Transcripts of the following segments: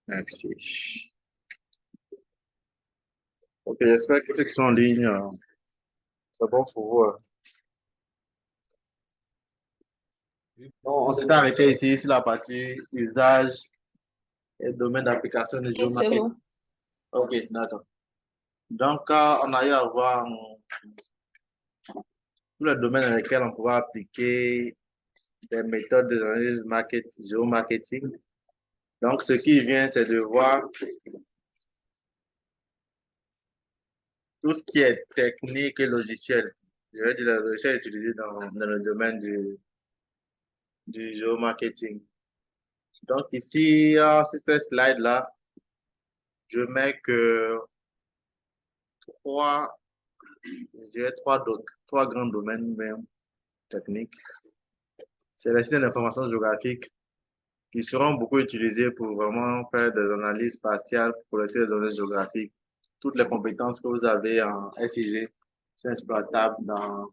Merci. Ok, j'espère que ceux qui sont en ligne, c'est bon pour vous. On s'était arrêté ici sur la partie usage et domaine d'application de Oui, c'est géomarketing. bon. Ok, d'accord. Donc, on a eu à voir tous les domaines dans lesquels on pouvait appliquer des méthodes d'analyse géomarketing. Donc, ce qui vient, c'est de voir tout ce qui est technique et logiciel. Je vais dire le logiciel utilisé dans le domaine du géomarketing. Donc, ici, sur cette slide-là, je mets que trois, je dirais trois grands domaines même techniques. C'est les systèmes d'information géographique qui seront beaucoup utilisés pour vraiment faire des analyses spatiales pour collecter des données géographiques. Toutes les compétences que vous avez en SIG sont exploitables dans,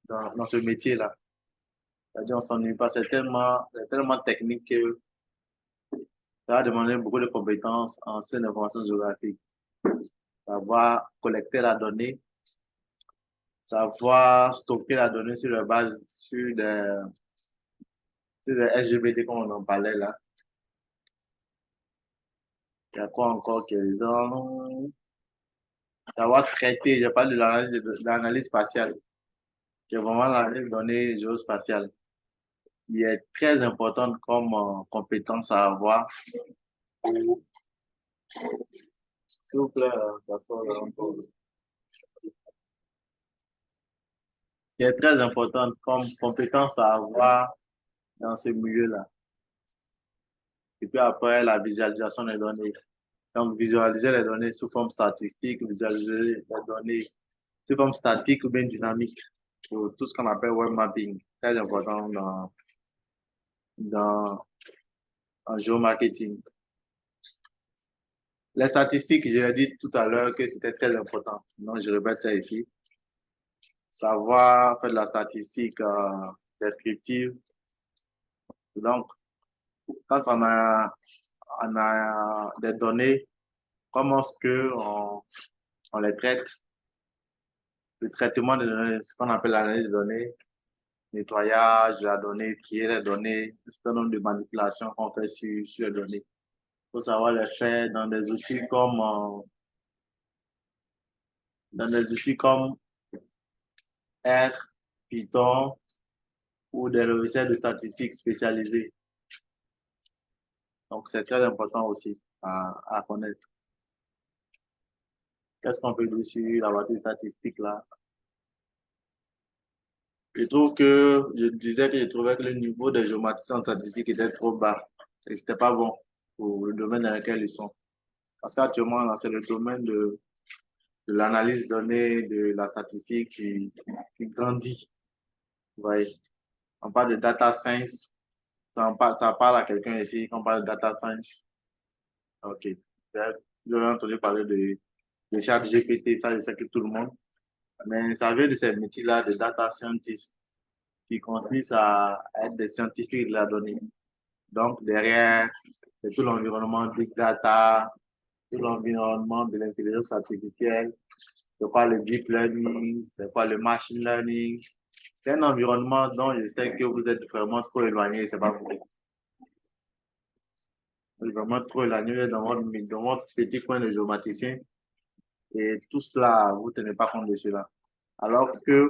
dans ce métier-là. C'est-à-dire, on s'ennuie pas. C'est tellement technique que ça va demander beaucoup de compétences en système d'information géographique. Savoir collecter la donnée, savoir stocker la donnée sur la base, sur des SGBD comme on en parlait là. Il y a quoi encore qui est dans savoir traiter, je parle de l'analyse spatiale, qui est vraiment l'analyse de données géospatiales. Il est très importante comme compétence à avoir. S'il vous plaît, ça sort un peu. Qui est très importante comme compétence à avoir dans ce milieu-là. Et puis après, la visualisation des données. Donc, visualiser les données sous forme statistique, visualiser les données sous forme statique ou bien dynamique. Pour tout ce qu'on appelle web mapping. Très important dans en géomarketing. Les statistiques, je l'ai dit tout à l'heure que c'était très important. Donc, je répète ça ici. Savoir faire de la statistique descriptive. Donc, quand on a des données, comment est-ce on les traite? Le traitement des données, ce qu'on appelle l'analyse de données, nettoyage de la donnée, trier les données, un certain nombre de manipulations qu'on fait sur les données. Il faut savoir les faire dans des outils comme R, Python ou des logiciels de statistiques spécialisés. Donc, c'est très important aussi à connaître. Qu'est-ce qu'on peut dire sur la partie statistique là? Je trouve que, je disais que je trouvais que le niveau des géomaticiens en statistique était trop bas. Et c'était pas bon pour le domaine dans lequel ils sont. Parce qu'actuellement, là, c'est le domaine de l'analyse de données, de la statistique qui grandit. Vous voyez? On parle de data science. Ça parle à quelqu'un ici quand on parle de data science. OK. J'ai entendu parler de chat GPT, ça, je sais que tout le monde. Mais ça vient de ces métiers-là de data scientist qui consiste à être des scientifiques de la donnée. Donc, derrière, c'est tout l'environnement big data, tout l'environnement de l'intelligence artificielle, c'est quoi le deep learning, c'est quoi le machine learning. C'est un environnement dont je sais que vous êtes vraiment trop éloigné, c'est pas vous. Vous êtes vraiment trop éloigné dans votre petit coin de géomaticien et tout cela, vous ne tenez pas compte de cela. Alors que,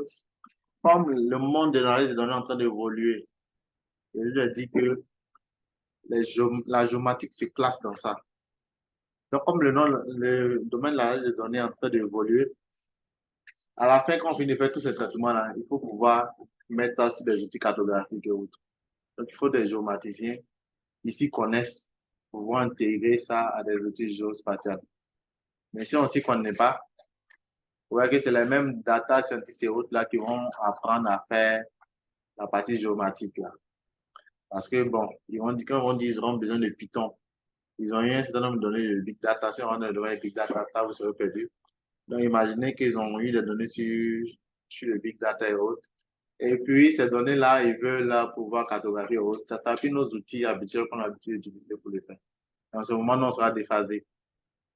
comme le monde de l'analyse des données est en train d'évoluer, je dis que la géomatique se classe dans ça. Donc, comme le domaine de l'analyse des données est en train d'évoluer, à la fin, quand on finit de faire tous ces traitements-là, il faut pouvoir mettre ça sur des outils cartographiques et autres. Donc, il faut des géomaticiens qui s'y connaissent pour pouvoir intégrer ça à des outils géospatiaux. Mais si on s'y connaît pas, vous voyez que c'est les mêmes data scientists et autres là qui vont apprendre à faire la partie géomatique là. Parce que bon, quand ils vont dire qu'ils auront besoin de Python, ils ont eu un certain nombre de données de big data. Si on a des données de big data, ça vous serez perdu. Donc, imaginez qu'ils ont eu des données sur le big data et autres. Et puis, ces données-là, ils veulent là, pouvoir cartographier autre. Ça s'appuie nos outils habituels qu'on a l'habitude d'utiliser pour le faire. En ce moment, on sera déphasé.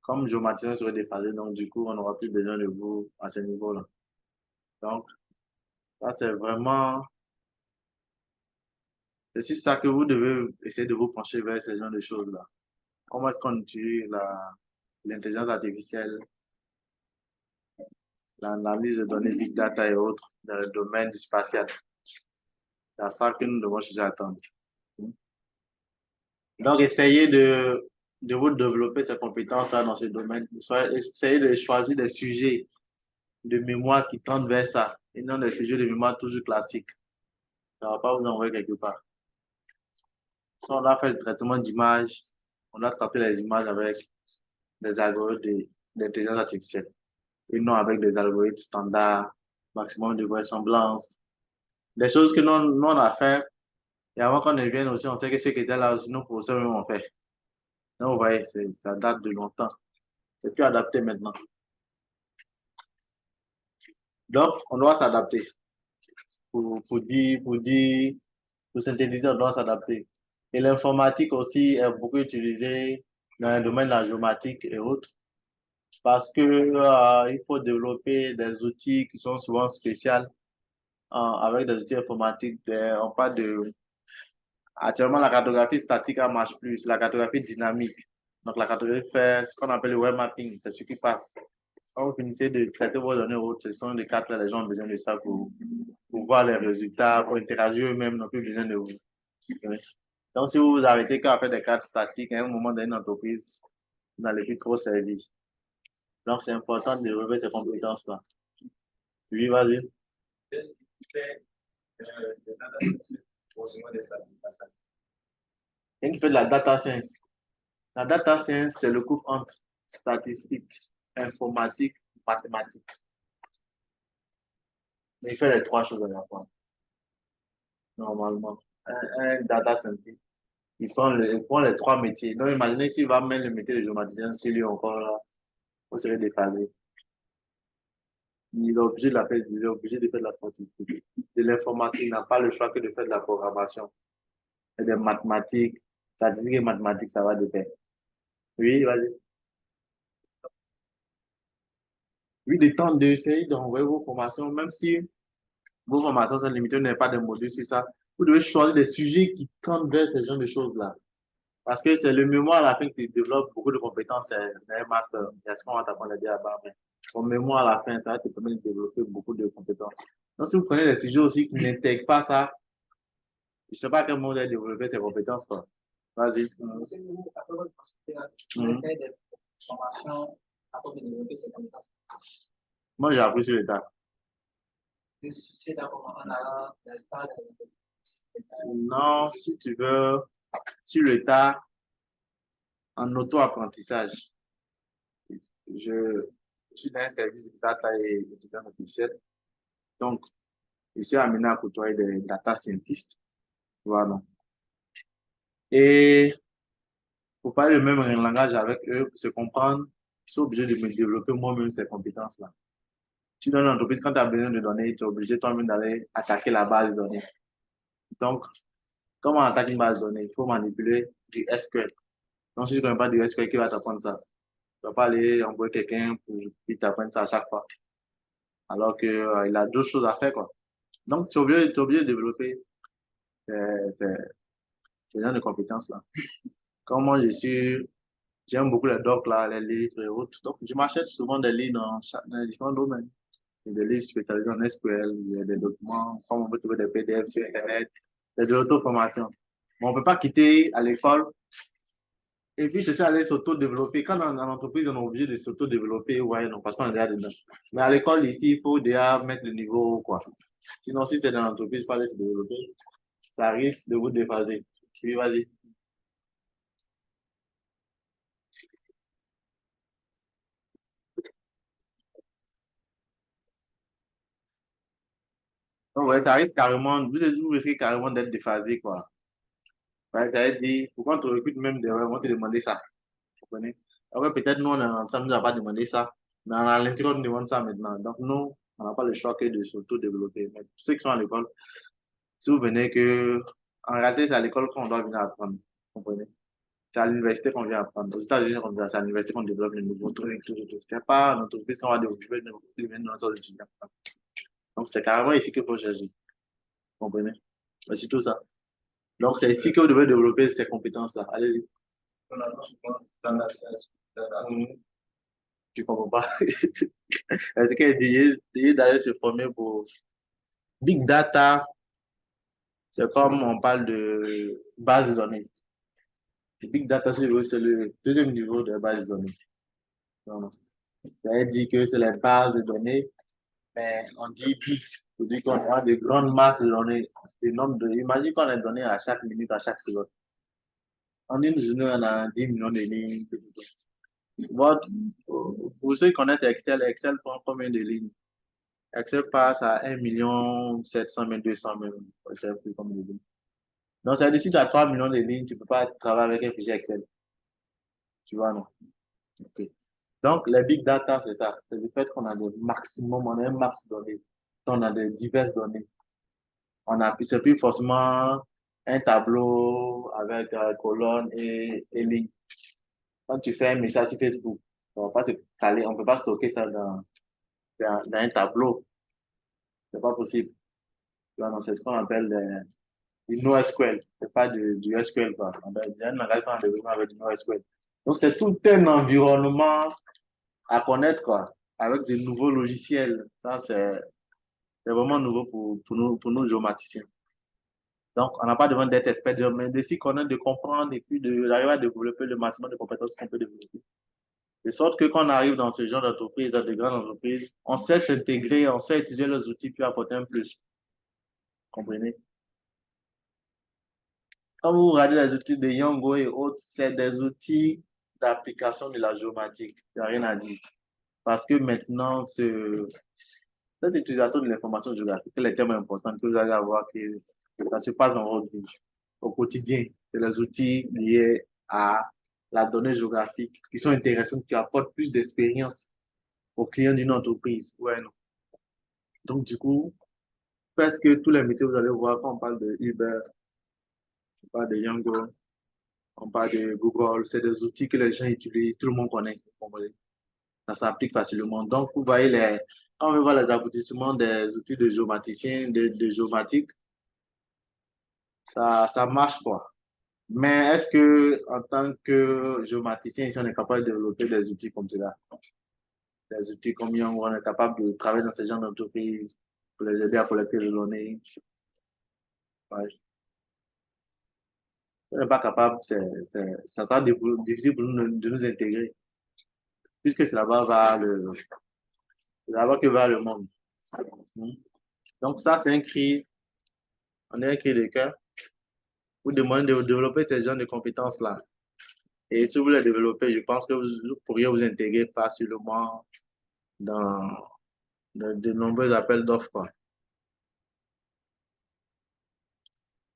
Comme géomaticien serait déphasé, donc du coup, on n'aura plus besoin de vous à ce niveau-là. Donc, ça, c'est vraiment, c'est sur ça que vous devez essayer de vous pencher vers ce genre de choses-là. Comment est-ce qu'on utilise l'intelligence artificielle, l'analyse de données, big data et autres dans le domaine du spatial. C'est à ça que nous devons chercher à attendre. Donc, essayez de vous développer ces compétences-là dans ce domaine. Essayez de choisir des sujets de mémoire qui tendent vers ça et non des sujets de mémoire toujours classiques. Ça ne va pas vous envoyer quelque part. Si on a fait le traitement d'images, on a traité les images avec des algorithmes d'intelligence artificielle et non avec des algorithmes standards, maximum de vraisemblance. Des choses que nous on a fait et avant qu'on ne vienne aussi, on sait que ce qui était là aussi, nos professeurs même ont fait. Donc, vous voyez, ça date de longtemps. C'est plus adapté maintenant. Donc, on doit s'adapter. Pour synthétiser, on doit s'adapter. Et l'informatique aussi est beaucoup utilisée dans le domaine de la géomatique et autres, parce que, il faut développer des outils qui sont souvent spéciaux, avec des outils informatiques. On parle actuellement, la cartographie statique, elle marche plus. La cartographie dynamique. Donc, la cartographie fait ce qu'on appelle le web mapping. C'est ce qui passe. Quand vous finissez de traiter vos données autres, ce sont des cartes là, les gens ont besoin de ça pour voir les résultats, pour interagir eux-mêmes, n'ont plus besoin de vous. Oui. Donc, si vous vous arrêtez qu'à faire des cartes statiques, à un moment dans une entreprise, vous n'allez plus trop servir. Donc, c'est important de développer ces compétences-là. Oui, vas-y. Et qui fait de la data science. La data science, c'est le couple entre statistique, informatique, mathématiques. Mais il fait les trois choses à la fois, normalement. Un data scientist, il prend les trois métiers. Donc, imaginez s'il va mettre le métier de géomaticien, s'il lui encore là, vous serez déphasé. Il est obligé de faire, il est obligé de faire de la statistique. De l'informatique, il n'a pas le choix que de faire de la programmation. Et des mathématiques, statistique et mathématiques, ça va de pair. Oui, vas-y. Oui, le temps d'essayer d'envoyer vos formations, même si vos formations sont limitées, vous n'avez pas de module sur ça. Vous devez choisir des sujets qui tendent vers ce genre de choses-là. Parce que c'est le mémoire à la fin qui développe beaucoup de compétences. C'est un master. Il y a ce qu'on va t'apprendre à dire là-bas. Mais ton mémoire à la fin, ça va te permettre de développer beaucoup de compétences. Donc, si vous prenez des sujets aussi qui n'intègrent pas ça, je ne sais pas à quel moment vous allez développer ces compétences, quoi. Vas-y. Moi, j'ai appris sur le tas. Non, si tu veux, sur le tas, en auto-apprentissage. Je suis dans un service de data et d'intelligence artificielle. Donc, je suis amené à côtoyer des data scientists. Voilà. Et pour parler le même langage avec eux, pour se comprendre, je suis obligé de me développer moi-même ces compétences-là. Tu dans une entreprise, quand tu as besoin de données, tu es obligé toi-même d'aller attaquer la base de données. Donc, comment on attaque une base de données? Il faut manipuler du SQL. Donc, si tu ne connais pas du SQL, qui va t'apprendre ça? Tu ne vas pas aller envoyer quelqu'un pour qu'il t'apprenne ça à chaque fois. Alors qu'il il a d'autres choses à faire, quoi. Donc, tu es obligé de développer ces genre de compétences-là. Comme moi, j'aime beaucoup les docs, là, les livres et autres. Donc, je m'achète souvent des livres dans les différents domaines. Il y a des livres spécialisés en SQL, il y a des documents, comme on peut trouver des PDF sur Internet, des de l'auto-formation. Mais on ne peut pas quitter à l'école et puis chercher à aller s'auto-développer. Quand dans l'entreprise, on est obligé de s'auto-développer, ouais, non, parce qu'on est déjà dedans. Mais à l'école, ici, il faut déjà mettre le niveau, quoi. Sinon, si c'est dans l'entreprise, il faut aller se développer. Ça risque de vous dépasser. Oui, vas-y. Donc, ouais, ça risque carrément, vous risquez carrément d'être déphasé, quoi. Ouais, ça veut dire, pourquoi on te recrute même, on va te demander ça. Vous comprenez? Après, peut-être nous, on est en train de nous a pas demandé ça, mais à l'intérieur, on nous demande ça maintenant. Donc, nous, On n'a pas le choix que de s'auto-développer. Mais pour ceux qui sont à l'école, si vous venez que, en réalité, c'est à l'école qu'on doit venir apprendre. Vous comprenez? C'est à l'université qu'on vient apprendre. Aux États-Unis, c'est à l'université qu'on développe les nouveaux trucs, tout, tout, tout. C'est pas en entreprise qu'on va développer nos autres étudiants. Donc, c'est carrément ici qu'il faut chercher. Vous comprenez? C'est surtout ça. Donc, c'est ici que vous devez développer ces compétences-là. Allez-y. On a souvent dans la science. Tu comprends pas. Est-ce qu'elle dit d'aller se former pour Big Data? C'est comme on parle de base de données. Le Big Data, c'est le deuxième niveau de base de données. Donc, ça dit que c'est les bases de données, mais on dit big. On dit qu'on a de grandes masses de données. Imagine qu'on a des données à chaque minute, à chaque seconde. En une journée, on a 10 millions de lignes. Votre, pour ceux qui connaissent Excel, Excel prend combien de lignes? Excel passe à 1 700 000, 200 000. Excel plus combien de lignes. Donc, ça veut dire que si tu as 3 millions de lignes, tu ne peux pas travailler avec un fichier Excel. Tu vois, non? Ok. Donc, les big data, c'est ça. C'est le fait qu'on a le maximum, on a un max de données. On a de diverses données. C'est plus forcément un tableau avec colonne et ligne. Quand tu fais un message sur Facebook, on ne peut pas se caler, on peut pas stocker ça dans un tableau. C'est pas possible. Tu vois, non, c'est ce qu'on appelle du NoSQL. C'est pas du SQL, quoi. Il y a un langage qu'on a développé avec du NoSQL. Donc, c'est tout un environnement à connaître, quoi, avec de nouveaux logiciels. Ça, c'est vraiment nouveau pour nous géomaticiens. Donc, on n'a pas besoin d'être expert, mais de s'y connaître, de comprendre et puis d'arriver à développer le maximum de compétences qu'on peut développer. De sorte que quand on arrive dans ce genre d'entreprise, dans de grandes entreprises, on sait s'intégrer, on sait utiliser les outils puis apporter un plus. Comprenez? Quand vous regardez les outils de Yango et autres, c'est des outils d'application de la géomatique. Il n'y a rien à dire. Parce que maintenant, cette utilisation de l'information géographique, elle est tellement importante que vous allez avoir que ça se passe dans votre vie au quotidien. C'est les outils liés à la donnée géographique qui sont intéressants, qui apportent plus d'expérience aux clients d'une entreprise. Ouais, non. Donc, du coup, presque tous les métiers, vous allez voir, quand on parle de Uber, on parle de Yango, on parle de Google, c'est des outils que les gens utilisent, tout le monde connaît. Ça s'applique facilement. Donc, vous voyez, quand on veut voir les aboutissements des outils de géomaticiens, de géomatique, ça marche quoi. Mais est-ce que, en tant que géomaticien, si on est capable de développer des outils comme cela, des outils comme Yango, on est capable de travailler dans ce genre d'entreprise pour les aider à collecter les données? Ouais. On n'est pas capable, ça sera difficile pour nous de nous intégrer, puisque c'est là-bas que va le monde. Donc ça, c'est un cri, on est un cri de cœur pour demander de développer ces genres de compétences-là. Et si vous les développez, je pense que vous pourriez vous intégrer facilement dans de nombreux appels d'offres, quoi.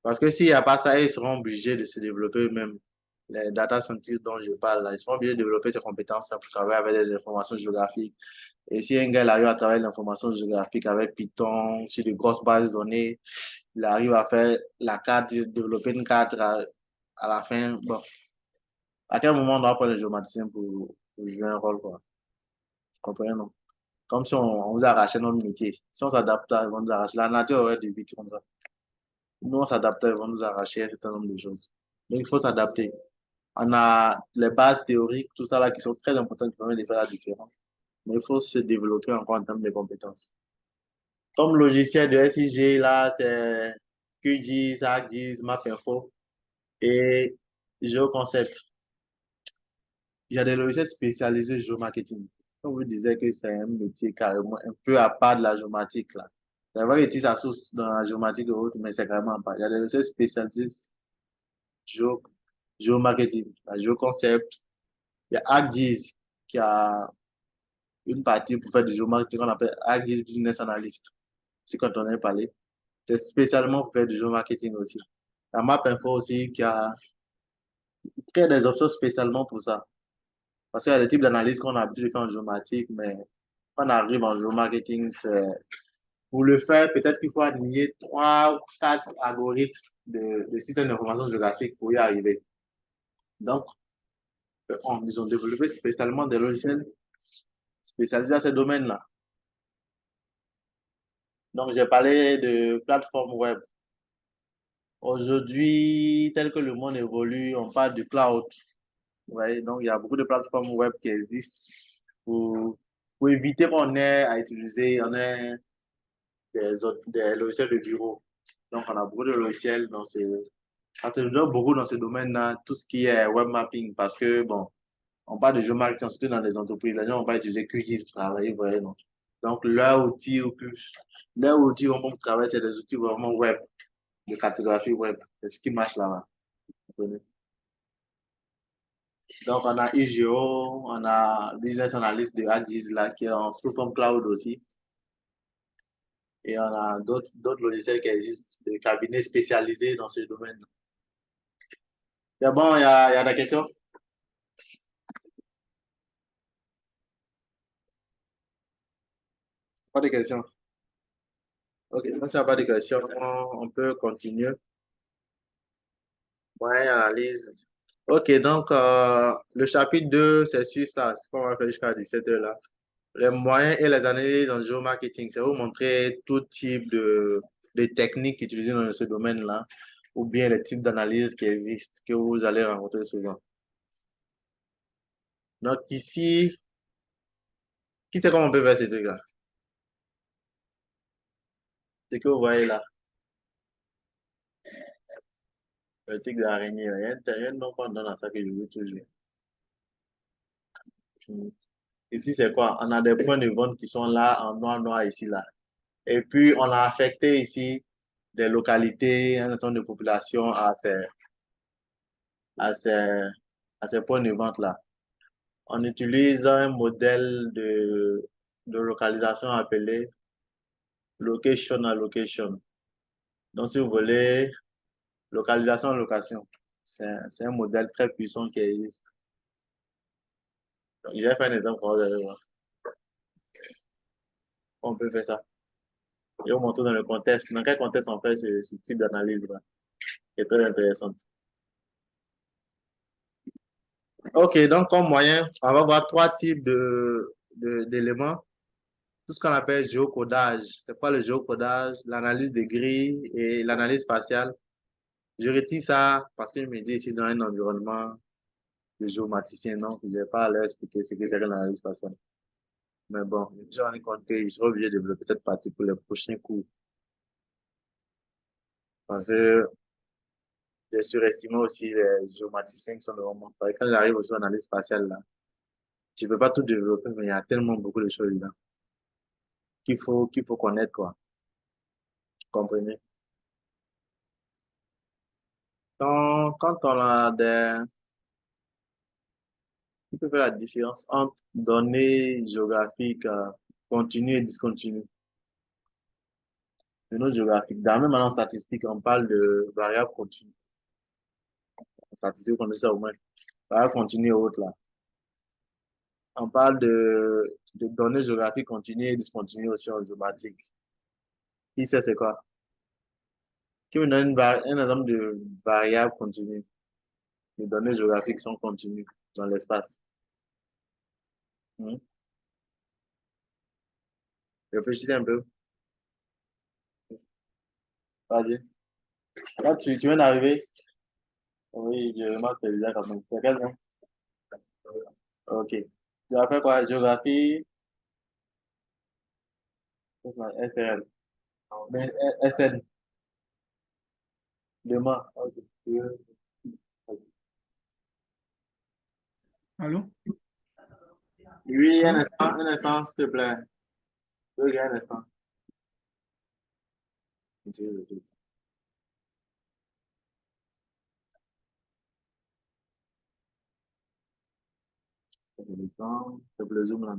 Parce que s'il n'y a pas ça, ils seront obligés de se développer eux-mêmes. Les data scientists dont je parle, là, ils seront obligés de développer ces compétences pour travailler avec des informations géographiques. Et si un gars il arrive à travailler l'information géographique avec Python, sur de grosses bases de données, il arrive à faire la carte, développer une carte à la fin. Bon, à quel moment on doit prendre le géomaticien pour jouer un rôle, quoi? Vous comprenez, non? Comme si on vous arrachait notre métier. Si on s'adapte, ils vont nous arracher. La nature aurait des vies comme ça. Nous, on s'adapte, ils vont nous arracher un certain nombre de choses. Donc, il faut s'adapter. On a les bases théoriques, tout ça là, qui sont très importantes, qui permettent de faire la différence. Mais il faut se développer encore en termes de compétences. Comme logiciel de SIG, là, c'est QGIS, ArcGIS, MapInfo et GeoConcept. Il y a des logiciels spécialisés géomarketing. Comme vous disiez que c'est un métier carrément un peu à part de la géomatique, là. C'est vrai que ça source dans la géomatique et autres, mais c'est carrément pas. Il y a des logiciels spécialisés géo, géomarketing, la géoconcept. Il y a ArcGIS qui a une partie pour faire du géomarketing qu'on appelle ArcGIS Business Analyst. C'est quand on en a parlé. C'est spécialement pour faire du géomarketing aussi. La MapInfo aussi qui a des options spécialement pour ça. Parce qu'il y a des types d'analyses qu'on a l'habitude de faire en géomatique, mais on arrive en géomarketing, pour le faire, peut-être qu'il faut aligner trois ou quatre algorithmes de systèmes d'information géographique pour y arriver. Donc, ils ont développé spécialement des logiciels spécialisés à ce domaine-là. Donc, j'ai parlé de plateformes web. Aujourd'hui, tel que le monde évolue, on parle du cloud. Ouais, donc, il y a beaucoup de plateformes web qui existent pour, pour éviter qu'on ait à utiliser des logiciels de bureau. Donc, on a beaucoup de logiciels ça se développe beaucoup dans ce domaine-là, tout ce qui est web mapping, parce que, bon, on parle de géomarketing, surtout dans les entreprises. Les gens vont pas utiliser QGIS pour travailler, vous voyez, non. Donc, leur outil vraiment pour travailler, c'est des outils vraiment web, de cartographie web. C'est ce qui marche là-bas. Donc, on a IGO, on a Business Analyst de ArcGIS là, qui est en full form cloud aussi. Et on a d'autres logiciels qui existent, des cabinets spécialisés dans ce domaine. C'est bon, il y a des questions? Pas de questions. Ok, donc, s'il n'y a pas de questions, on peut continuer. Ouais, analyse. Ok, donc le chapitre 2 c'est sur ça, ce qu'on va faire jusqu'à 17 heures là. Les moyens et les analyses en géomarketing, c'est vous montrer tout type de techniques utilisées dans ce domaine-là, ou bien les types d'analyses qui existent, que vous allez rencontrer souvent. Donc ici, qui sait comment on peut faire ce truc-là? Ce que vous voyez là, le truc d'araignée, il y a un nom qu'on donne à ça que je veux toujours. Hmm. Ici, c'est quoi? On a des points de vente qui sont là, en noir, noir, ici, là. Et puis, on a affecté ici des localités, un ensemble de populations à ces, à ces points de vente-là. On utilise un modèle de localisation appelé location allocation. Donc, si vous voulez, localisation location, c'est un modèle très puissant qui existe. Donc, je vais faire un exemple pour vous allez voir. On peut faire ça. Et vous montrer dans le contexte. Dans quel contexte on fait ce type d'analyse-là, qui est très intéressante. OK, donc comme moyen, on va voir trois types d'éléments. Tout ce qu'on appelle géocodage. C'est quoi le géocodage? L'analyse des grilles et l'analyse spatiale. Je retire ça parce que je me dis ici dans un environnement de géomaticien, donc je ne vais pas leur expliquer ce que c'est que l'analyse spatiale. Mais bon, je me suis rendu compte que je serai obligé de développer cette partie pour les prochains cours. Parce que j'ai surestimé aussi les géomaticiens qui sont devant moi. Parce que quand j'arrive aux analyses spatiales, là, je ne peux pas tout développer, mais il y a tellement beaucoup de choses là qu'il faut connaître, quoi. Comprenez? Quand on a il peut faire la différence entre données géographiques continues et discontinues. Données géographiques. Dans même en statistique, on parle de variables continues. En statistique, on dit ça au moins. Variables continues et autres là. On parle de données géographiques continues et discontinues aussi en géomatique. Qui sait c'est quoi? Qui me donne un exemple de variables continues? Les données géographiques sont continues dans l'espace. Hmm? Réfléchissez un peu. Vas-y. Là, tu viens d'arriver. Oui, je remarque que c'est bizarre quand même. C'est quel nom? Ok. Tu vas faire quoi? Géographie, SRL. Mais SN, demain. Ok. Allô? Oui, Allô? un instant, s'il te plaît. Oui, un instant. C'est le zoom là.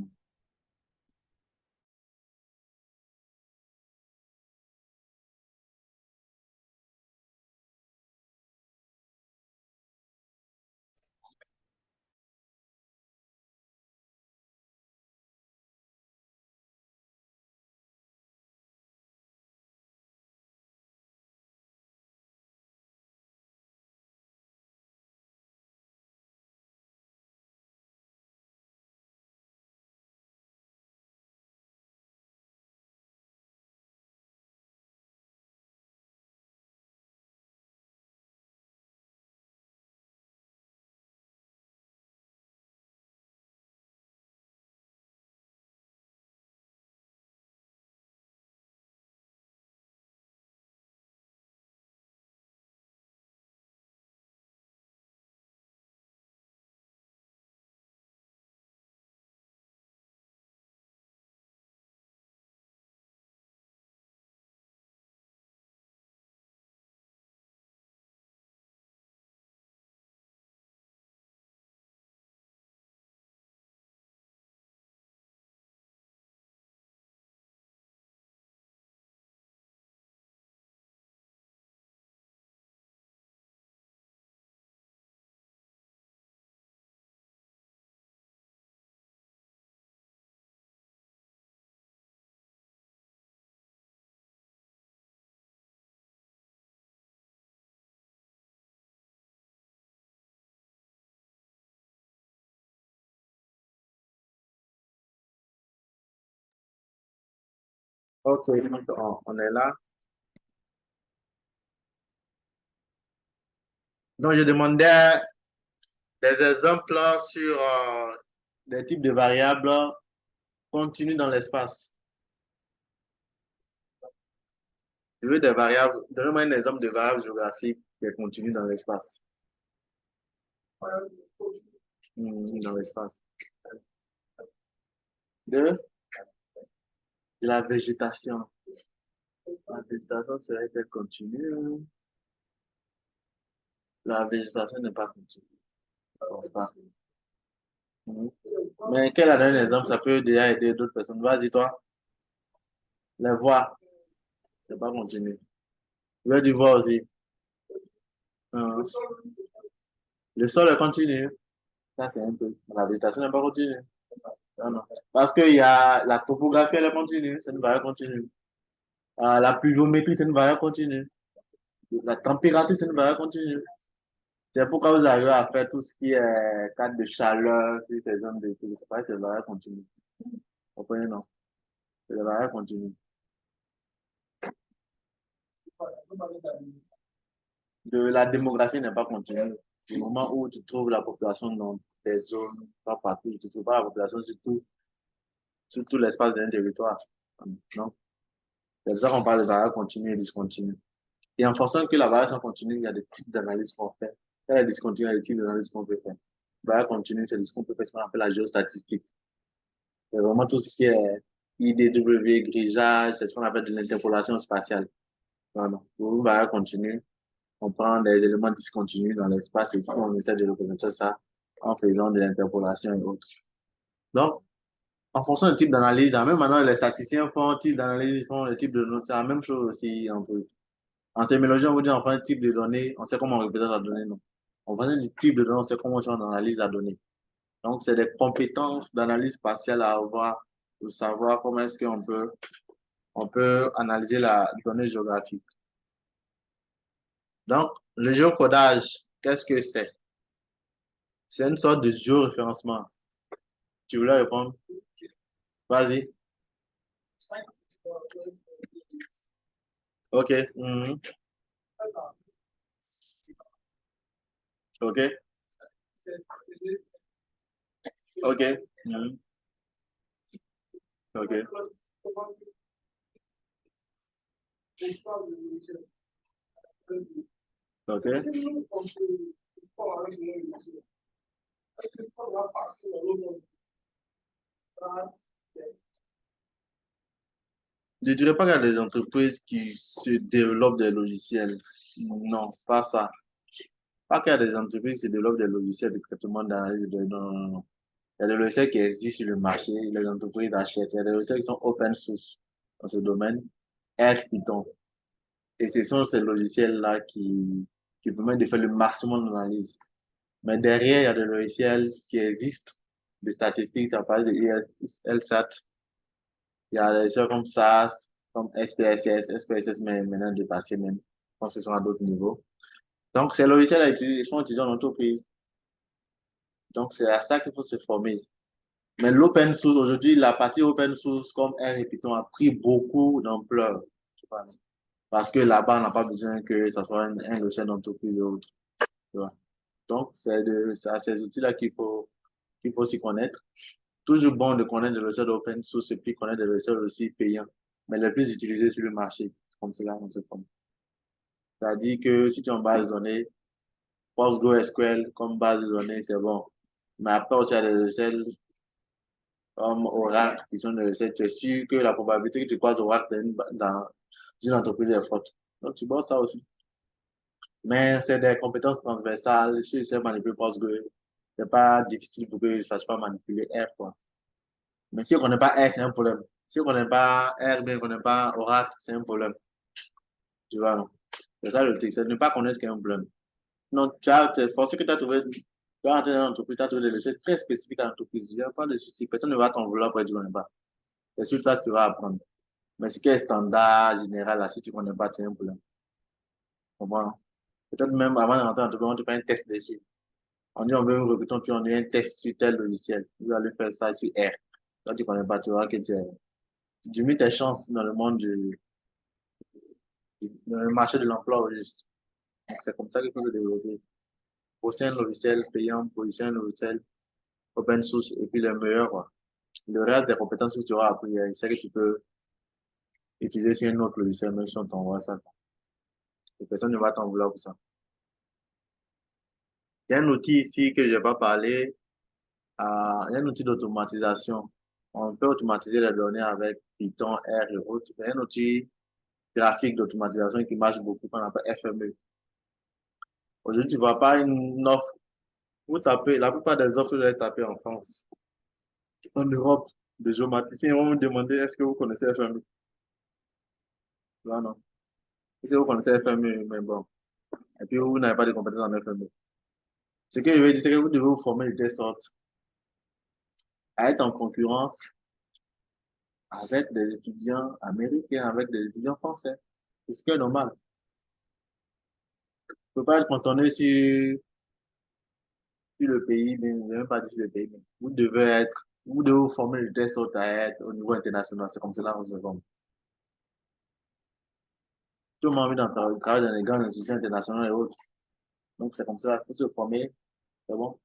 Ok, donc on est là. Donc, je demandais des exemples sur des types de variables contenues dans l'espace. Je veux des variables. Donnez-moi un exemple de variable géographique qui est contenue dans l'espace. Dans l'espace. De la végétation. La végétation serait-elle continue? La végétation n'est pas continue. Je pense pas. Mhm. Mais quel a donné un exemple? Ça peut déjà aider d'autres personnes. Vas-y, toi. Les voix. C'est pas continu. Je veux du voir aussi. Hein. Le sol est continu. Ça, c'est un peu. La végétation n'est pas continue. Non, non. Parce qu'il y a la topographie, elle est continue. C'est une variable continue. La pluviométrie, c'est une variable continue. La température, c'est une variable continue. C'est pourquoi vous arrivez à faire tout ce qui est cadre de chaleur sur ces zones de c'est pas c'est variable continue. Vous comprenez, non? C'est des variables continues. La démographie n'est pas continue. Du moment où tu trouves la population dans des zones, pas partout, tu ne trouves pas la population sur tout l'espace d'un territoire. Non? C'est pour ça qu'on parle de variables continues et discontinues. Et en fonction que la variation continue, il y a des types d'analyses qu'on fait. Quand il y a discontinu, il y a des types d'analyses qu'on peut faire. Variable continue, c'est ce qu'on peut faire, ce qu'on appelle la géostatistique. C'est vraiment tout ce qui est IDW, grigeage, c'est ce qu'on appelle de l'interpolation spatiale. Voilà. Pour une variable continue, on prend des éléments discontinus dans l'espace et puis on essaie de représenter ça en faisant de l'interpolation et autres. Donc, en fonction du type d'analyse, même maintenant les statisticiens font un type d'analyse, ils font le type de données, c'est la même chose aussi un peu. En sémiologie, on vous dit on prend un type de données, on sait comment on représente la donnée, non. On prend un type de données, on sait comment on analyse la donnée. Donc, c'est des compétences d'analyse spatiale à avoir pour savoir comment est-ce on peut analyser la donnée géographique. Donc, le géocodage, qu'est-ce que c'est? C'est une sorte de géoréférencement. Tu voulais répondre? Vas-y. OK. Mhm. OK. OK. Mhm. OK. OK. Je dirais pas qu'il y a des entreprises qui se développent des logiciels. Non, pas ça. Pas qu'il y a des entreprises qui se développent des logiciels de traitement d'analyse de données. Non, non, non. Il y a des logiciels qui existent sur le marché, les entreprises achètent. Il y a des logiciels qui sont open source dans ce domaine, R, Python. Et ce sont ces logiciels-là qui permettent de faire le maximum d'analyse. Mais derrière, il y a des logiciels qui existent, des statistiques, tu as parlé de LSAT. Il y a des logiciels comme SAS, comme SPSS, mais maintenant dépassé même. Je pense que ce sont à d'autres niveaux. Donc, ces logiciels sont utilisés en entreprise. Donc, c'est à ça qu'il faut se former. Mais l'open source, aujourd'hui, la partie open source comme R et Python a pris beaucoup d'ampleur. Parce que là-bas, on n'a pas besoin que ça soit un logiciel d'entreprise ou autre. Tu vois. Donc, c'est à ces outils-là qu'il faut s'y connaître. Toujours bon de connaître des logiciels open source et puis connaître des logiciels aussi payants, mais les plus utilisés sur le marché. C'est comme cela on se forme. C'est-à-dire que si tu as une base de données, PostgreSQL comme base de données, c'est bon. Mais après, aussi, il y a des logiciels comme Oracle qui sont des logiciels, tu es sûr que la probabilité que tu croises Oracle dans une entreprise est forte. Donc, tu vois ça aussi. Mais c'est des compétences transversales. Si je sais manipuler PostgreSQL, c'est pas difficile pour que je sache pas manipuler R, quoi. Mais si on connaît pas R, c'est un problème. Si on connaît pas R, bien qu'on connaît pas Oracle, c'est un problème. Tu vois, non? C'est ça le truc, c'est de ne pas connaître ce qu'est un problème. Non, c'est forcé que tu as trouvé, tu vas rentrer dans l'entreprise, tu as trouvé des logiciels très spécifiques à l'entreprise. Il n'y a pas de souci. Personne ne va t'en vouloir pour dire que tu ne connais pas. C'est sur ça que tu vas apprendre. Mais ce qui est standard, général, là, si tu ne connais pas, tu as un problème. Comment? Peut-être même avant de rentrer dans l'entreprise, on te fait un test dessus. On dit on veut un recrutement, puis on a un test sur tel logiciel. Vous allez faire ça sur R. Quand tu ne connais pas, tu vois que tu es. Tu diminues tes chances dans le monde dans le marché de l'emploi au juste. Donc, c'est comme ça qu'il faut se développer. Aussi un logiciel payant, aussi un logiciel open source, et puis le meilleur, quoi. Le reste des compétences que tu auras appris, c'est que tu peux utiliser sur un autre logiciel, même si on t'envoie ça. Et personne ne va t'en vouloir pour ça. Il y a un outil ici que je n'ai pas parlé, il y a un outil d'automatisation. On peut automatiser les données avec Python, R et autres. Il y a un outil graphique d'automatisation qui marche beaucoup, qu'on appelle FME. Aujourd'hui, tu ne vois pas une offre. Vous tapez, la plupart des offres que vous allez taper en France, en Europe, de géomaticiens, ils vont vous demander est-ce que vous connaissez FME? Là, non. Est-ce que vous connaissez FME? Mais bon. Et puis, vous n'avez pas de compétences en FME. Ce que je veux dire, c'est que vous devez vous former de telle sorte à être en concurrence avec des étudiants américains, avec des étudiants français. C'est ce qui est normal. Vous ne pouvez pas être cantonné sur le pays, mais je ne vais même pas dire sur le pays, mais vous devez vous former de telle sorte à être au niveau international. C'est comme cela qu'on se forme. Tout le monde a envie travailler dans les grandes institutions internationales et autres. Donc, c'est comme ça, il faut se former. C'est bon.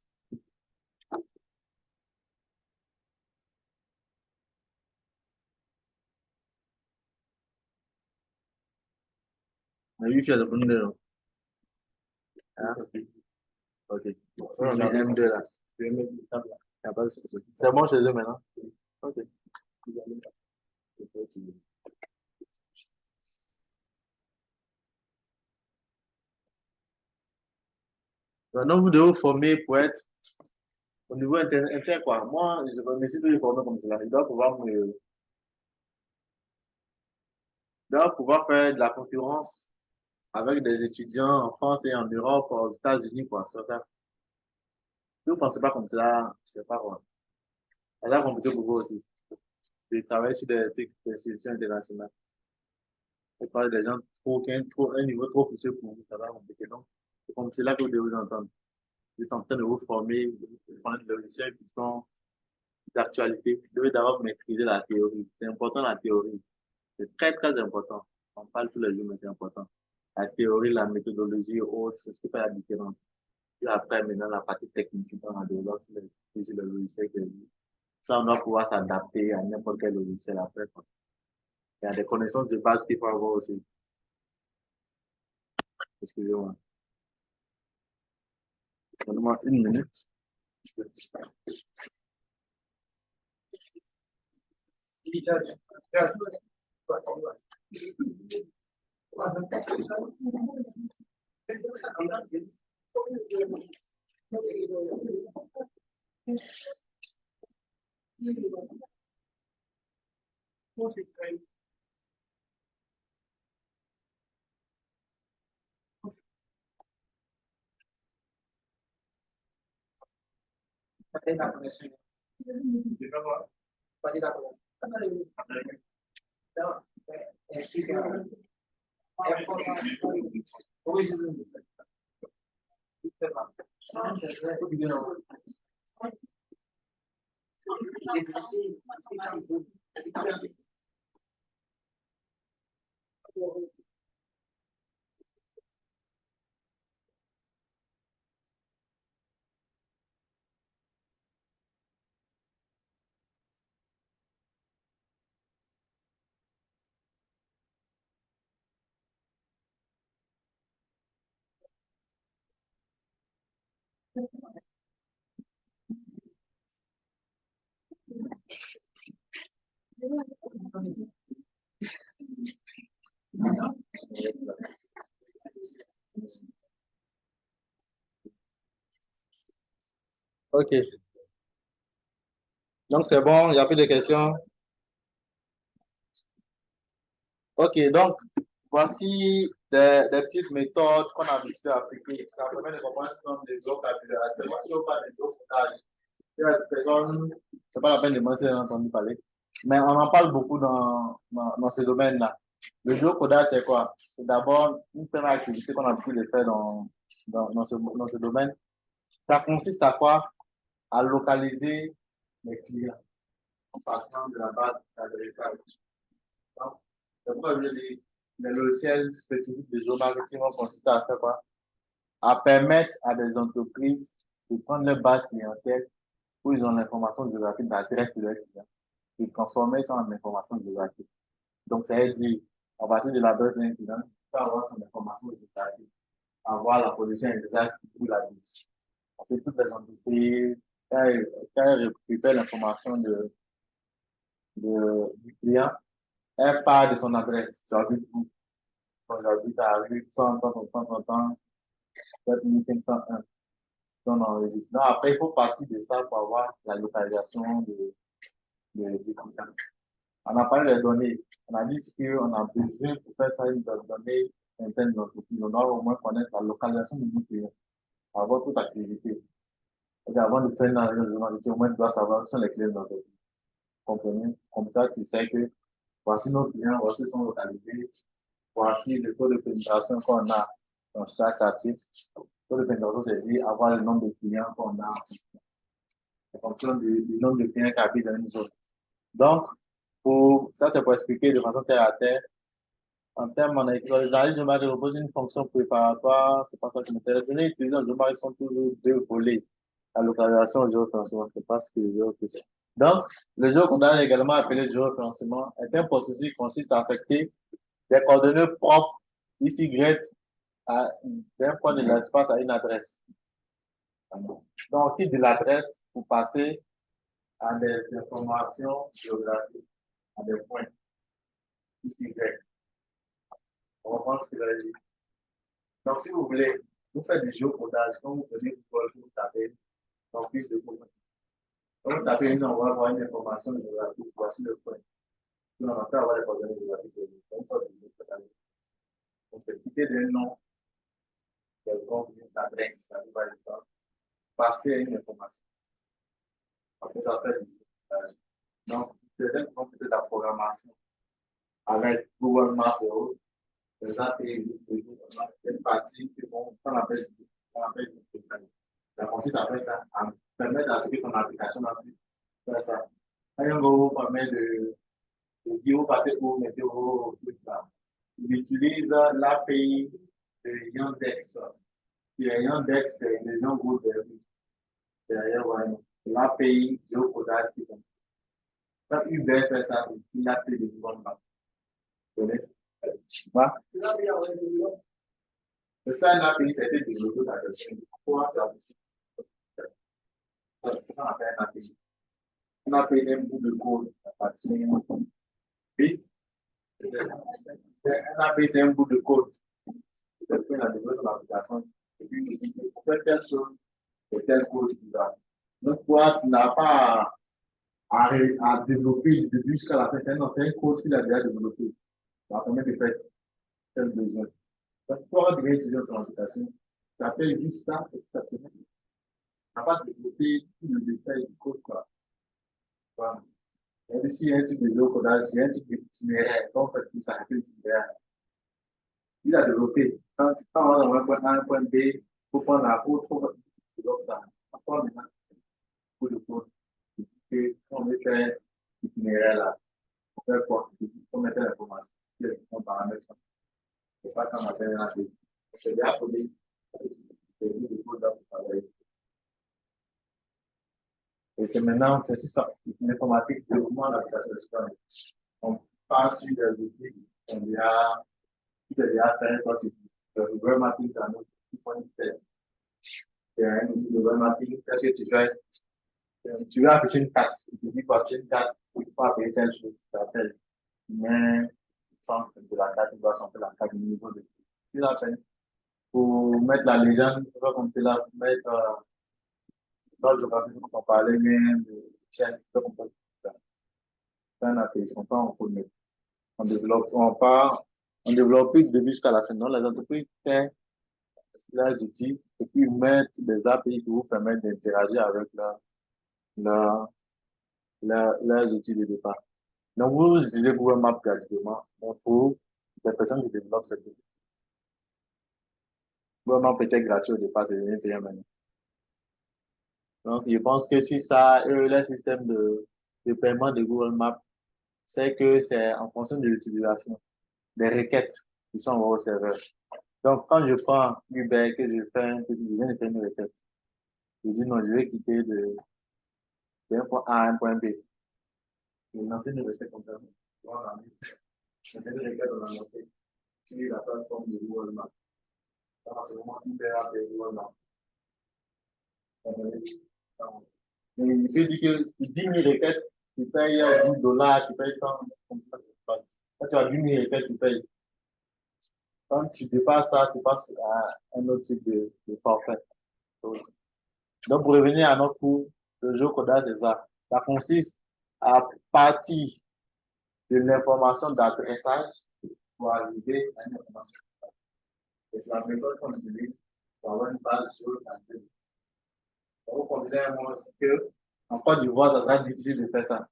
Mais lui, il fait de non? Hein? Ok. On a mis M2 là. Je vais mettre une table là. Y a pas de souci. C'est bon chez eux maintenant? Ok. Maintenant, vous devez vous former pour être au niveau inter quoi. Moi, je me suis toujours formé comme cela. Je dois pouvoir faire de la concurrence avec des étudiants en France et en Europe, aux États-Unis, quoi. Ça. Si vous ne pensez pas comme cela, je sais pas quoi. Ça va compliqué pour vous aussi. De travailler sur des institutions internationales. Et pas des gens un niveau trop poussé pour vous, ça va compliqué. Donc, c'est comme cela que vous devez vous entendre. Vous êtes en train de vous former, de prendre des logiciels qui sont d'actualité. Vous devez d'abord maîtriser la théorie. C'est important la théorie. C'est très, très important. On parle tous les jours, mais c'est important. La théorie, la méthodologie, autres, c'est ce qui fait la différence. Puis après, maintenant, la partie technique, on a développé le logiciel. Ça, on doit pouvoir s'adapter à n'importe quel logiciel après, quoi. Il y a des connaissances de base qu'il faut avoir aussi. Excusez-moi. Donne-moi une minute. OK. Donc, c'est bon, il n'y a plus de questions. OK, donc, voici des petites méthodes qu'on a pu appliquer. Ça permet de comprendre ce nombre de vocabulaire. Actuellement, si on parle de vocabulaire, il y a des personnes, c'est pas la peine de mentionner, j'ai entendu parler. Mais on en parle beaucoup dans ce domaine-là. Le géocodage, c'est quoi? C'est d'abord une première activité qu'on a pu le faire dans ce domaine. Ça consiste à quoi? À localiser les clients en partant de la base d'adressage. Donc, c'est pourquoi je dis, les logiciels spécifiques de géomarketing vont consister à faire quoi? À permettre à des entreprises de prendre leur base clientèle où ils ont l'information géographique d'adresse de leurs clients et transformer ça en information géographique. Donc, ça veut dire, à partir de l'adresse d'un client, il peut avoir son information géographique, avoir la position exacte où la vie. Parce que toutes les entreprises, quand elles récupèrent l'information du client, elle part de son adresse. Tu habites où? Quand j'habite à rue, tant, 7501. On enregistre. Donc, après, il faut partir de ça pour avoir la localisation du client. On a parlé des données. On a dit qu'on a besoin pour faire ça une donnée interne de l'entreprise. On doit au moins connaître la localisation de nos clients avant toute activité. Et avant de faire une analyse de l'entreprise, au moins, tu dois savoir où sont les clients de l'entreprise. Comprenez? Comme ça, tu sais que voici nos clients, voici son localité, voici le taux de pénétration qu'on a dans chaque quartier. Le taux de pénétration, c'est dire avoir le nombre de clients qu'on a en fonction du nombre de clients qui habitent dans une zone. Donc, ça, c'est pour expliquer de façon terre à terre. En termes en écologie, je vais reposer une fonction préparatoire. C'est pas ça que je m'intéresse. Les données utilisées en géométrie sont toujours deux volets. La localisation et le géoréférencement, c'est pas ce que je veux faire. Donc, le géocodage, également appelé géoréférencement, est un processus qui consiste à affecter des coordonnées propres, ici, Y, d'un point de l'espace à une adresse. Donc, on quitte de l'adresse pour passer à des informations géographiques, à des points, ici, Y. On reprend ce qu'il a dit. Donc, si vous voulez, vous faites du géocodage, quand vous venez Google, vous tapez en fiche de code. Quand vous tapez une, on va avoir une information géographique, voici le point. Puis on va faire avoir les coordonnées géographiques. Comme ça, vous pouvez on peut quitter d'un nom, quelconque, une adresse, ça va être passer à une information. Après, ça fait du géocodage. Donc, peut-être qu'on peut la programmation avec Google Maps et autres, les API, une partie qu'on appelle du géocodage. Ça consiste à faire ça, à permettre à ce que ton application puisse faire ça. Quand on vous permet de dire où partez pour météo, il utilise l'API de Yandex. Qui est Yandex, c'est le nom groupe derrière l'API géocodage qui est. Quand Uber fait ça, il utilise l'API de Google Maps. Vous connaissez? C'est ça, l'API, c'était développé dans le film. Pourquoi ça? On appelle un API. On appelle un bout de code à partir oui, on appelle un bout de code. C'est la développé sur l'application. Et puis, il dit, pour faire telle chose, c'est tel code qui va. Donc, toi, tu n'as pas à développer du début jusqu'à la fin. C'est un code qu'il a déjà développé. Ça permet de faire tel besoin. Donc, toi, tu viens utiliser ton application. Tu appelles juste ça et ça permet. Tu n'as pas développé tout le détail du code, quoi. Voilà. Et si il y a un truc de géocodage, il y a un truc d'itinéraire. Quand on fait tout ça, un itinéraire. Il a développé. Quand on va dans un point B, il faut prendre la route, il faut développer ça. Après, maintenant, pour le code, et on veut faire l'itinéraire là. On fait quoi? Il faut mettre l'information. On paramètre ça. C'est pas quand on appelle un API. C'est bien codé. C'est le code là pour travailler. Et c'est maintenant, c'est sur ça. L'informatique, développement, l'application de scan. On passe sur des outils, on dira, tu as déjà fait, toi, le web mapping, c'est un autre point de tête. C'est un outil de web mapping. Qu'est-ce que tu fais? Tu veux afficher une carte. Tu dis, quoi, tu as une carte, il faut appeler telle chose. Tu appelles. Mais, le centre de la carte, tu dois centrer la carte du niveau de. Tu l'appelles. Pour mettre la légende, tu vas compter là, pour mettre, dans le géographie, on parlait bien de chaîne, tu vas compter. C'est un API, on part en code. On développe, on développe plus de début jusqu'à la fin. Non, les entreprises créent leurs outils et puis mettent des API qui vous permettent d'interagir avec leur, leurs outils de départ. Donc, vous utilisez Google Maps gratuitement. Donc, pour les personnes qui développent cette outil. Google Maps peut être gratuit au départ, c'est devenu payant maintenant. Donc, je pense que si ça, leur système de paiement de Google Maps c'est que c'est en fonction de l'utilisation des requêtes qui sont envoyées au serveur. Donc, quand je prends Uber, que je fais un petit, je viens de faire une requête, je dis non, je vais quitter de un point A à un point B. Je lance une requête comme ça. Voilà. C'est une requête dans la montée sur la plateforme de Google Maps. Dans ce moment, Uber a fait Google Maps. Mais il peut dire que 10 000 requêtes, tu payes $10, tu payes tant. Quand tu as 10 000 requêtes, tu payes. Quand tu dépasses ça, tu passes à un autre type de forfait. Donc, pour revenir à notre cours, le jeu codage, c'est ça. Ça consiste à partir de l'information d'adressage pour arriver à une information. Et c'est la méthode qu'on utilise pour avoir une base sur le calcul. On considère moi que en Côte d'Ivoire, ça sera difficile de faire ça.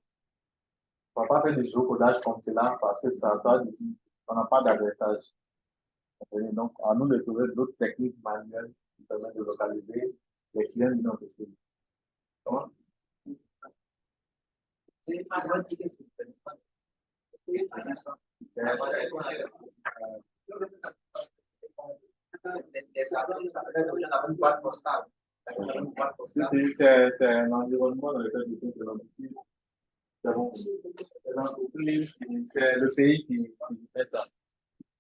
On ne va pas faire du géocodage comme cela parce que ça sera difficile. On n'a pas d'adressage. Donc, à nous de trouver d'autres techniques manuelles qui permettent de localiser les clients du non possible. Donc, c'est un environnement dans lequel je trouve que l'entreprise, c'est le pays qui fait ça.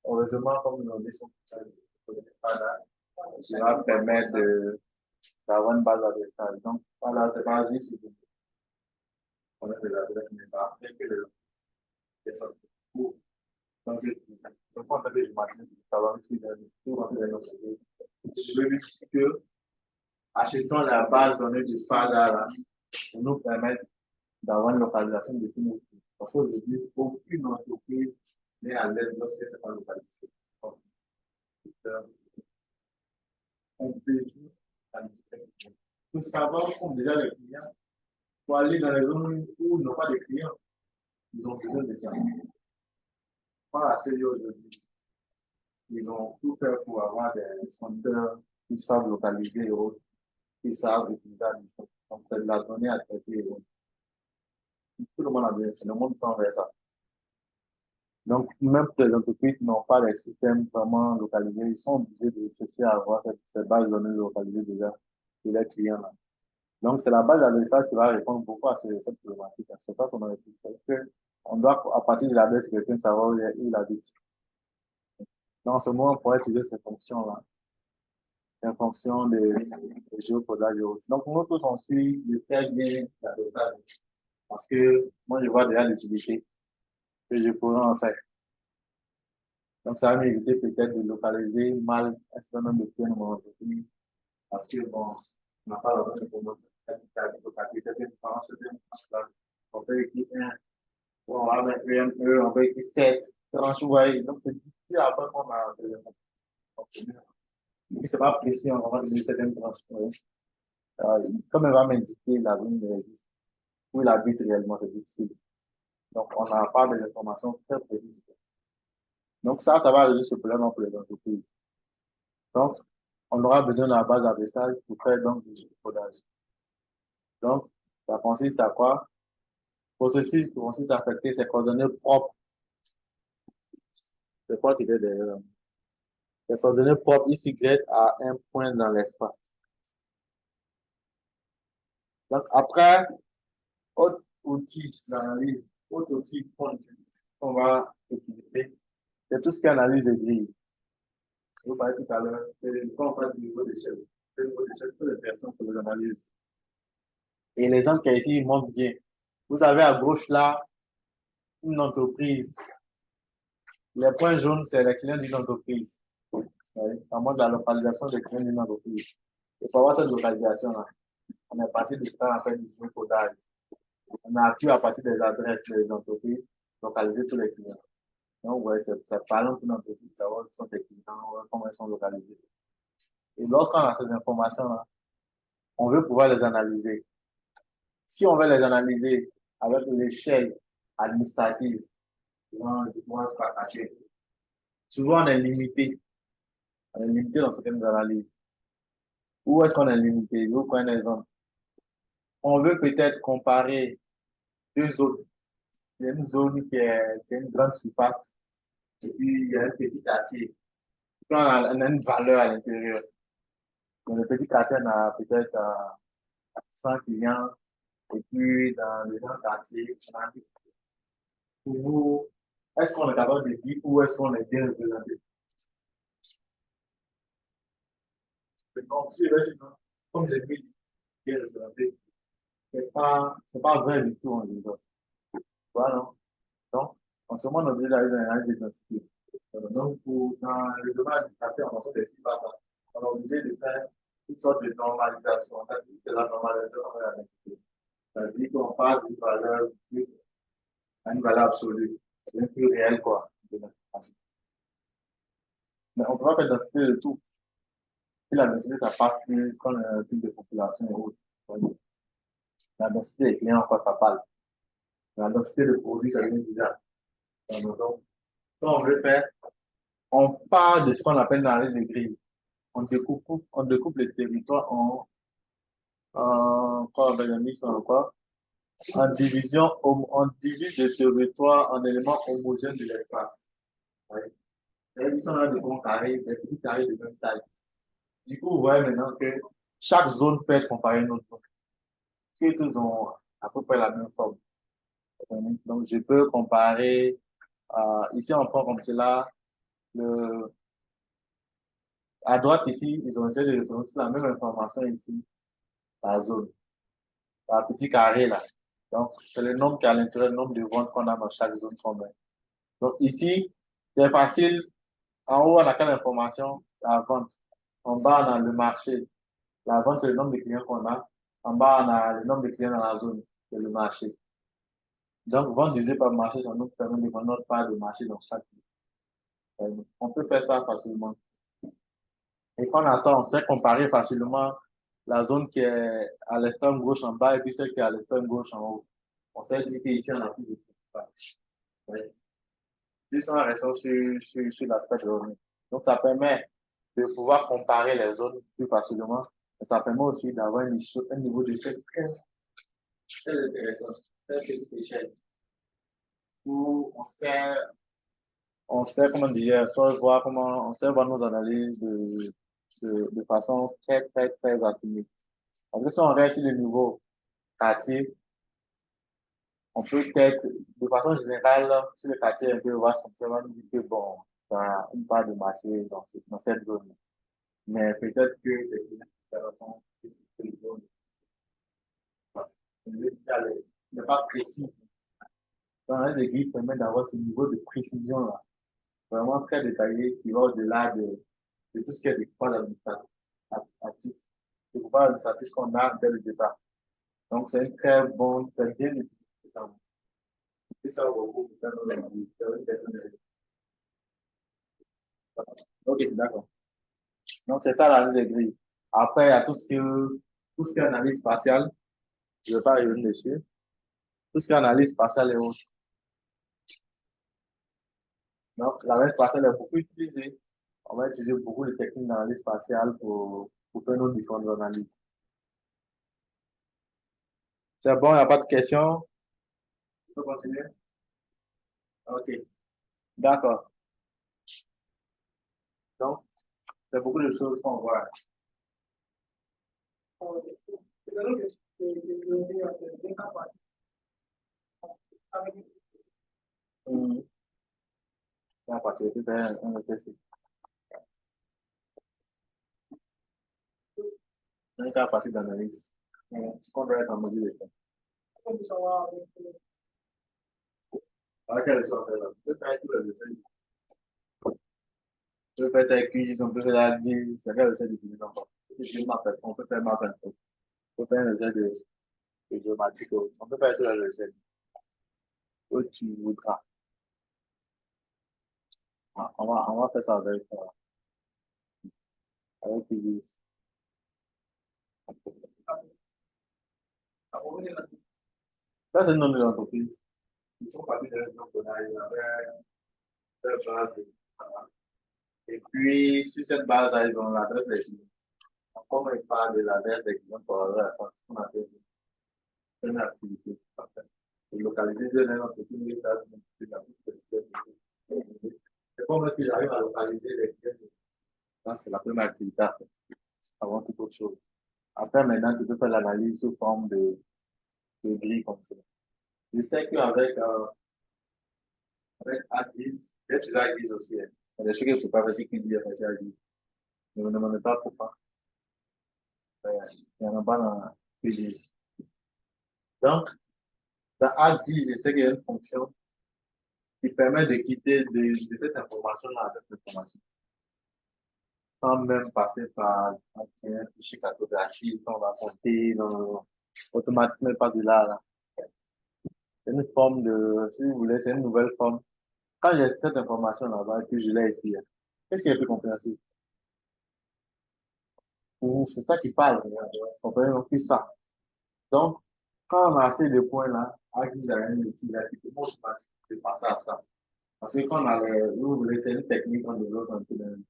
Heureusement, comme nous dit, ça va permettre d'avoir une base d'adressage. Donc, voilà, c'est pas juste on a de l'adresse, mais ça après que les autres. Donc, je prends un peu de matin, ça va me suivre pour rentrer dans notre pays. Je veux juste que, achetons la base donnée du FADA pour nous permettre d'avoir une localisation de tous nos pays. Parce qu'aujourd'hui, aucune entreprise n'est à l'aise lorsqu'elle ne s'est pas localisée. Donc, on peut tout savoir où sont déjà les clients pour aller dans les zones où ils n'ont pas de clients. Ils ont besoin de ça. Pas à celui aujourd'hui. Ils ont tout fait pour avoir des centres qui savent localiser et autres, qui savent utiliser à distance. Donc, c'est de la donnée à traiter et autres. Tout le monde a besoin, c'est le monde tend vers ça. Donc, même que les entreprises n'ont pas les systèmes vraiment localisés, ils sont obligés de chercher à avoir cette base de données localisée déjà de leurs clients là. Donc, c'est la base d'adressage qui va répondre beaucoup à cette problématique. C'est pas son objectif. On doit, à partir de l'adresse, quelqu'un savoir où il habite. Dans ce moment, on pourrait utiliser ces fonctions-là, en fonction de géocodage et autres. Donc, nous tous, on suit le très bien l'adressage. Parce que moi, je vois déjà l'utilité que je pourrais en faire. Donc, ça va m'éviter peut-être de localiser mal un certain nombre de clients dans mon entreprise. Parce que, bon, on n'a pas la bonne information. Certaines branches, certaines branches, on peut écrire un, on va mettre un E, on peut écrire 7, tranche, ouais. Donc, c'est difficile après qu'on a et c'est pas précis, on va donner certaines tranches. Comme elle va m'indiquer la zone de registre, où il habite réellement, c'est difficile. Donc, on n'a pas des informations très précises. Donc, ça va résoudre ce problème pour les entreprises. Donc, on aura besoin de la base d'adressage pour faire donc du codage. Donc, ça consiste à quoi? Processus qui consiste à affecter ses coordonnées propres. C'est quoi qui était derrière? Les coordonnées propres ici à un point dans l'espace. Donc, après, autre outil d'analyse, autre outil qu'on va utiliser, c'est tout ce qui est analyse de grille. Vous parlez tout à l'heure, quand on parle du niveau d'échelle, le niveau d'échelle, toutes les personnes pour les analyses. Et l'exemple qui est ici, il montre bien. Vous avez à gauche là une entreprise. Les points jaunes, c'est les clients d'une entreprise. Ça montre la localisation des clients d'une entreprise. Et pour avoir cette localisation-là, on est parti de ce qu'on appelle du codage. On a pu, à partir des adresses des entreprises, localiser tous les clients. Donc, ouais, c'est parlant pour l'entreprise, savoir qui sont ses clients, comment ils sont localisés. Et lorsqu'on a ces informations-là, on veut pouvoir les analyser. Si on veut les analyser avec l'échelle administrative, souvent, on est limité. On est limité dans certaines analyses. Où est-ce qu'on est limité? Je vous prends un exemple. On veut peut-être comparer deux autres il y a une zone qui a une grande surface, et puis il y a un petit quartier. Puis on a une valeur à l'intérieur. Dans le petit quartier, on a peut-être 100 clients, et puis dans le grand quartier, on a toujours, est-ce qu'on est capable de dire où est-ce qu'on est bien représenté? Non, si, comme j'ai dit, bien représenté, c'est pas vrai du tout en disant. Voilà. Donc, en ce moment, on est obligé d'aller dans l'analyse diagnostique. Donc, dans le domaine administratif, en fonction des chiffres, on est obligé de faire une sorte de normalisation. C'est la normalisation de la densité. C'est-à-dire qu'on passe d'une valeur à une valeur absolue. C'est un peu réel, quoi. Mais on ne peut pas faire densité de tout. Si la densité, ça part plus comme un type de population et autres. La densité des clients, quoi, ça parle. La densité de produits, ça vient déjà. Donc, quand on veut faire, on part de ce qu'on appelle l'analyse de grille. On découpe les territoires quoi, on avait mis ça en quoi? En division, on divise les territoires en éléments homogènes de l'espace. Oui. Et ils sont là de grands carrés, des petits carrés de même taille. Du coup, vous voyez maintenant que chaque zone peut être comparée à une autre zone. Parce que tous ont à peu près la même forme. Donc, je peux comparer, ici, on prend comme cela, le, à droite ici, ils ont essayé de reproduire la même information ici, la zone. Un petit carré là. Donc, c'est le nombre qui est à l'intérieur, le nombre de ventes qu'on a dans chaque zone qu'on met. Donc, ici, c'est facile. En haut, on a quelle information? La vente. En bas, on a le marché. La vente, c'est le nombre de clients qu'on a. En bas, on a le nombre de clients dans la zone, c'est le marché. Donc, vente divisé par marché, ça nous permet de voir notre part de marché dans chaque zone. On peut faire ça facilement. Et quand on a ça, on sait comparer facilement la zone qui est à l'extrême gauche en bas et puis celle qui est à l'extrême gauche en haut. On sait dire qu'ici, on a plus de oui. Plus on reste sur l'aspect de revenu. Donc, ça permet de pouvoir comparer les zones plus facilement. Et ça permet aussi d'avoir un niveau de fait très, très intéressant, très petite échelle, où on sait comment dire, on sait voir nos analyses de façon très, très, très affinée. Parce que si on reste sur le niveau quartier, on peut peut-être, de façon générale, sur le quartier, on peut voir simplement dire que bon, il y a une part de marché dans cette zone. Mais peut-être que les clients sont plus zones. Le n'est pas précis. Dans les guides permet d'avoir ce niveau de précision-là, vraiment très détaillé, qui va au-delà de tout ce qui est des points administratifs. C'est le pouvoir administratif qu'on a dès le départ. Donc, c'est une très bonne, très bien utilisé. C'est ça, beaucoup, ok, d'accord. Donc, c'est ça l'analyse des grilles. Après, il y a tout ce qui est analyse spatiale. Je ne vais pas revenir dessus. Tout ce qui est analyse spatiale et autres. Donc, l'analyse spatiale est beaucoup utilisée. On va utiliser beaucoup de techniques d'analyse spatiale pour faire nos différentes analyses. C'est bon, il n'y a pas de questions? On peut continuer? Ok, d'accord. Donc, c'est beaucoup de choses qu'on voit. Hum, à partir de un exercice. Un cas à partir d'analyse. On doit être en mesure de faire. Ok, le soir, là. Je peux faire tout le dessin. Je peux faire ça avec QGIS, on peut faire la GIS, c'est le dessin de division encore. On peut faire map, on peut faire un dessin de géomatique, on peut faire tout le dessin. Où tu voudras. On va faire ça avec QGIS. Ça, c'est le nom de l'entreprise. Ils sont partis de l'entreprise, ils avaient leur base. Et puis, sur cette base-là, ils ont l'adresse des clients. Comme ils parlent de l'adresse des clients pour avoir ce qu'on appelle une activité. localiser une entreprise, c'est comment est-ce que j'arrive à localiser les clients? Ça, c'est la première activité avant toute autre chose. Après, maintenant, tu peux faire l'analyse sous forme de grille comme ça. Je sais qu'avec avec ArcGIS, j'ai utilisé ArcGIS aussi. Hein. Il y a des choses que je ne peux pas faire qui disent avec ArcGIS. Ne me demandez pas pourquoi. Il n'y en a pas dans QGIS. Donc, dans ArcGIS, je sais qu'il y a une fonction qui permet de quitter de cette information-là à cette information. Sans même passer par un fichier cartographique, on va compter, automatiquement, il passe de là à là. C'est une forme de, si vous voulez, c'est une nouvelle forme. Quand j'ai cette information là-bas, que je l'ai ici, qu'est-ce qui est plus compréhensible? Ou c'est ça qui parle, on peut plus ça. Donc, quand on a assez de points là, à qui j'ai un outil là, qui peut automatiquement de passer à ça. Parce que quand on a nous, vous laissez une technique, on développe un peu de,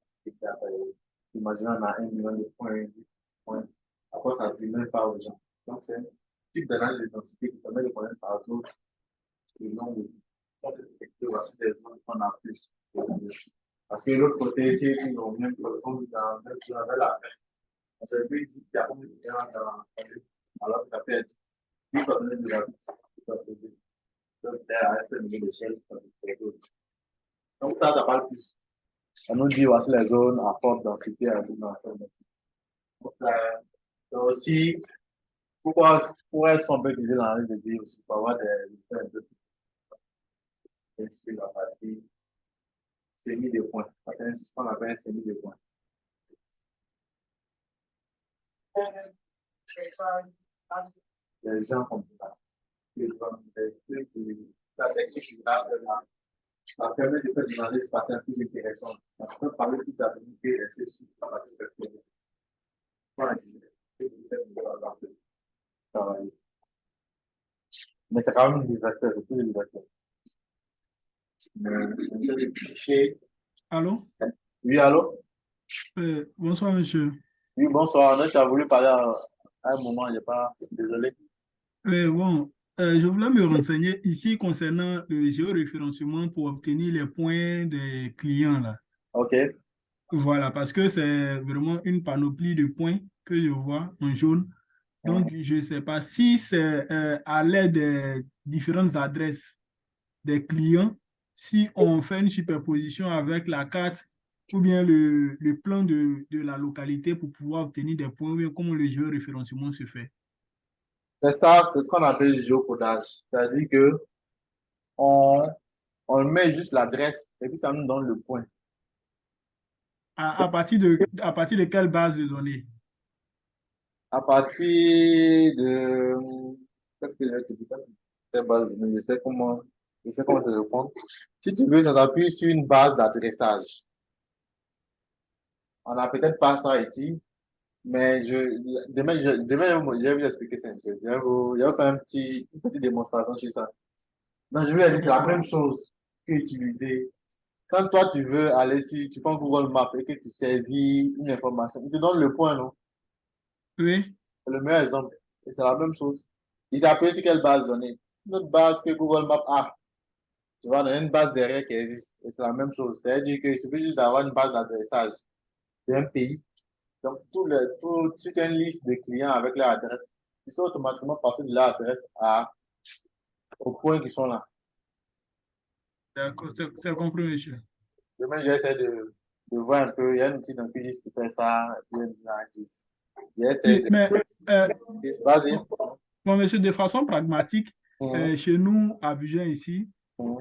imaginez, on a 1 million de points, 10 points. Après, ça ne dit même pas aux gens. Donc, c'est un type d'analyse d'identité qui permet de connaître par exemple le nombre de voici des zones qu'on a plus. Parce que l'autre côté, c'est qu'ils ont même dans la fête. On s'est vu qu'il y a combien de gens dans alors que ça peut être 10 coordonnées de la vie. Donc, à ce niveau d'échelle, donc, ça parle plus. On nous dit voici les zones à forte densité à double densité. Donc, aussi, pourquoi est-ce qu'on peut utiliser l'analyse de vie aussi pour avoir des résultats un peu plus la partie série de points. C'est ce qu'on appelle un série de points. Les gens comme ça. La technique va permettre de faire des analyses spatiales plus intéressantes. On peut parler plus d'habilité et rester sur la partie personnelle. Mais c'est quand même des acteurs, c'est tous les acteurs. Allô? Oui, allô? Bonsoir, monsieur. Oui, bonsoir. Tu as voulu parler à un moment, il n'y a pas. Désolé. Bon, je voulais me renseigner ici concernant le géoréférencement pour obtenir les points des clients là. OK. Voilà, parce que c'est vraiment une panoplie de points que je vois en jaune. Donc, je ne sais pas si c'est à l'aide des différentes adresses des clients, si on fait une superposition avec la carte ou bien le plan de la localité pour pouvoir obtenir des points, ou bien comment le géoréférencement se fait. C'est ça, c'est ce qu'on appelle le géocodage. C'est-à-dire que on, on met juste l'adresse et puis ça nous donne le point. À partir de quelle base de données? À partir de. Qu'est-ce que je vais te dire? Cette base de données, je sais comment te répondre. Si tu veux, ça s'appuie sur une base d'adressage. On n'a peut-être pas ça ici, mais demain, je vais vous expliquer ça un peu. Je vais vous faire une petite démonstration sur ça. Donc, je vais dire, c'est la même chose qu'utiliser. Quand toi, tu veux aller sur, tu prends Google Maps et que tu saisis une information, il te donne le point, non? Oui. C'est le meilleur exemple. Et c'est la même chose. Ils s'appellent sur quelle base de données? Une autre base que Google Maps a. Tu vois, il y a une base derrière qui existe. Et c'est la même chose. C'est-à-dire qu'il suffit juste d'avoir une base d'adressage d'un pays. Donc, si tu as une liste de clients avec leur adresse, ils sont automatiquement passés de leur adresse aux points qui sont là. D'accord, c'est compris, monsieur. Demain, j'essaie de voir un peu. Il y a un outil dans QGIS qui fait ça. J'essaie Oui, de. mais Vas-y. bon, monsieur, de façon pragmatique, Mhm, chez nous, à Abidjan ici, mhm.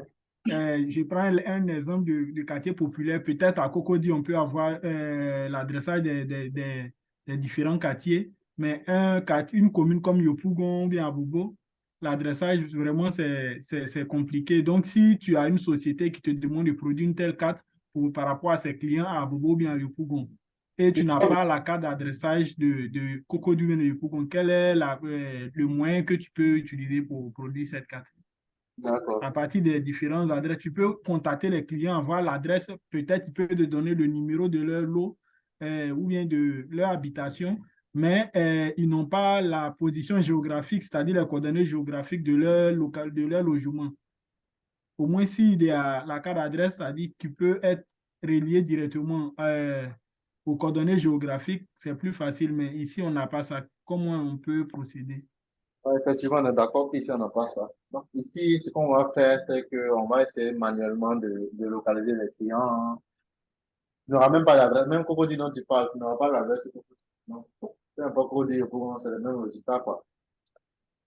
je prends un exemple de quartier populaire. Peut-être à Cocody, on peut avoir l'adressage des différents quartiers, mais une commune comme Yopougon ou bien Abobo, l'adressage, vraiment, c'est compliqué. Donc, si tu as une société qui te demande de produire une telle carte par rapport à ses clients à Abobo ou bien à Yopougon, et tu n'as pas la carte d'adressage de Cocody ou bien de Yopougon, quel est le moyen que tu peux utiliser pour produire cette carte? D'accord. À partir des différentes adresses, tu peux contacter les clients, avoir l'adresse, peut-être tu peux te donner le numéro de leur lot ou bien de leur habitation. mais ils n'ont pas la position géographique, c'est-à-dire les coordonnées géographiques de leur local, de leur logement. Au moins, s'il y a la carte d'adresse, c'est-à-dire qu'il peut être relié directement aux coordonnées géographiques, c'est plus facile, mais ici, on n'a pas ça. Comment on peut procéder? Ouais, effectivement, on est d'accord qu'ici, on n'a pas ça. Donc, ici, ce qu'on va faire, c'est qu'on va essayer manuellement de localiser les clients, hein. Il n'y aura même pas l'adresse. Même Cocody dont tu parles, tu n'auras pas l'adresse. Non. Peu importe Cocody, c'est le même résultat, quoi.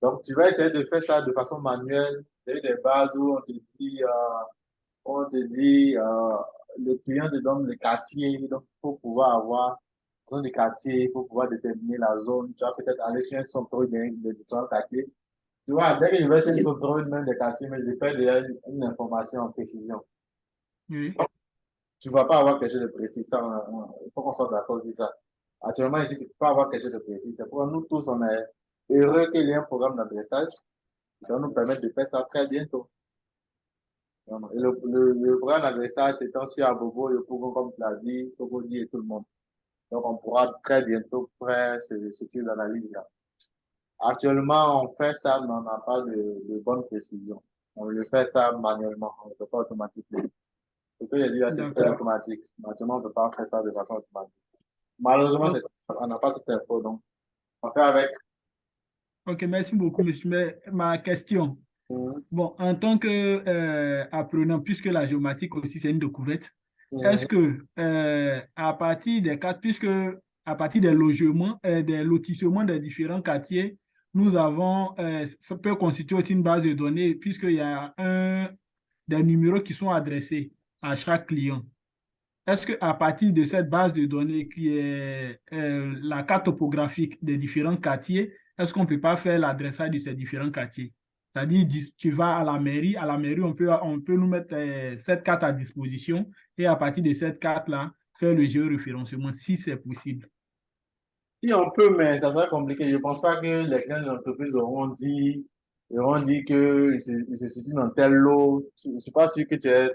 Donc, tu vas essayer de faire ça de façon manuelle. Il y a des bases où on te dit, le client te donne le quartier. Donc, il faut pouvoir avoir zone de quartier, il faut pouvoir déterminer la zone. Tu vas peut-être aller sur un centre des différents quartiers. Tu vois, dès que je vais essayer de centre même des quartiers, mais je fais déjà une information en précision. Oui, Tu ne vas pas avoir quelque chose de précis. Ça, il faut qu'on soit d'accord sur ça. Actuellement, ici, tu ne peux pas avoir quelque chose de précis. C'est pourquoi nous tous, on est heureux qu'il y ait un programme d'adressage qui va nous permettre de faire ça très bientôt. Et le programme d'adressage s'étend sur Abobo, le Pogo, comme tu l'as dit, Cocody et tout le monde. Donc, on pourra très bientôt faire ce type d'analyse-là. Actuellement, on fait ça, mais on n'a pas de bonne précision. On le fait ça manuellement, on ne le fait pas automatiquement. Ce que j'ai dit là, c'est très d'accord. automatique. Maintenant, on ne peut pas faire ça de façon automatique. Malheureusement, O- on n'a pas cette info, donc on fait avec. Ok, merci beaucoup, monsieur. Mais ma question, Mhm. bon, en tant que apprenant, puisque la géomatique aussi, c'est une découverte, est-ce Mhm. que à partir des quatre, puisque à partir des logements, des lotissements des différents quartiers, nous avons, ça peut constituer aussi une base de données, puisqu'il y a des numéros qui sont adressés à chaque client. Est-ce qu'à partir de cette base de données qui est la carte topographique des différents quartiers, est-ce qu'on ne peut pas faire l'adressage de ces différents quartiers? C'est-à-dire, tu vas à la mairie, on peut nous mettre cette carte à disposition et à partir de cette carte-là, faire le géoréférencement si c'est possible. Si on peut, mais ça serait compliqué. Je ne pense pas que les clients de l'entreprise auront dit qu'ils se situent dans tel lot. Je ne suis pas sûr que tu aies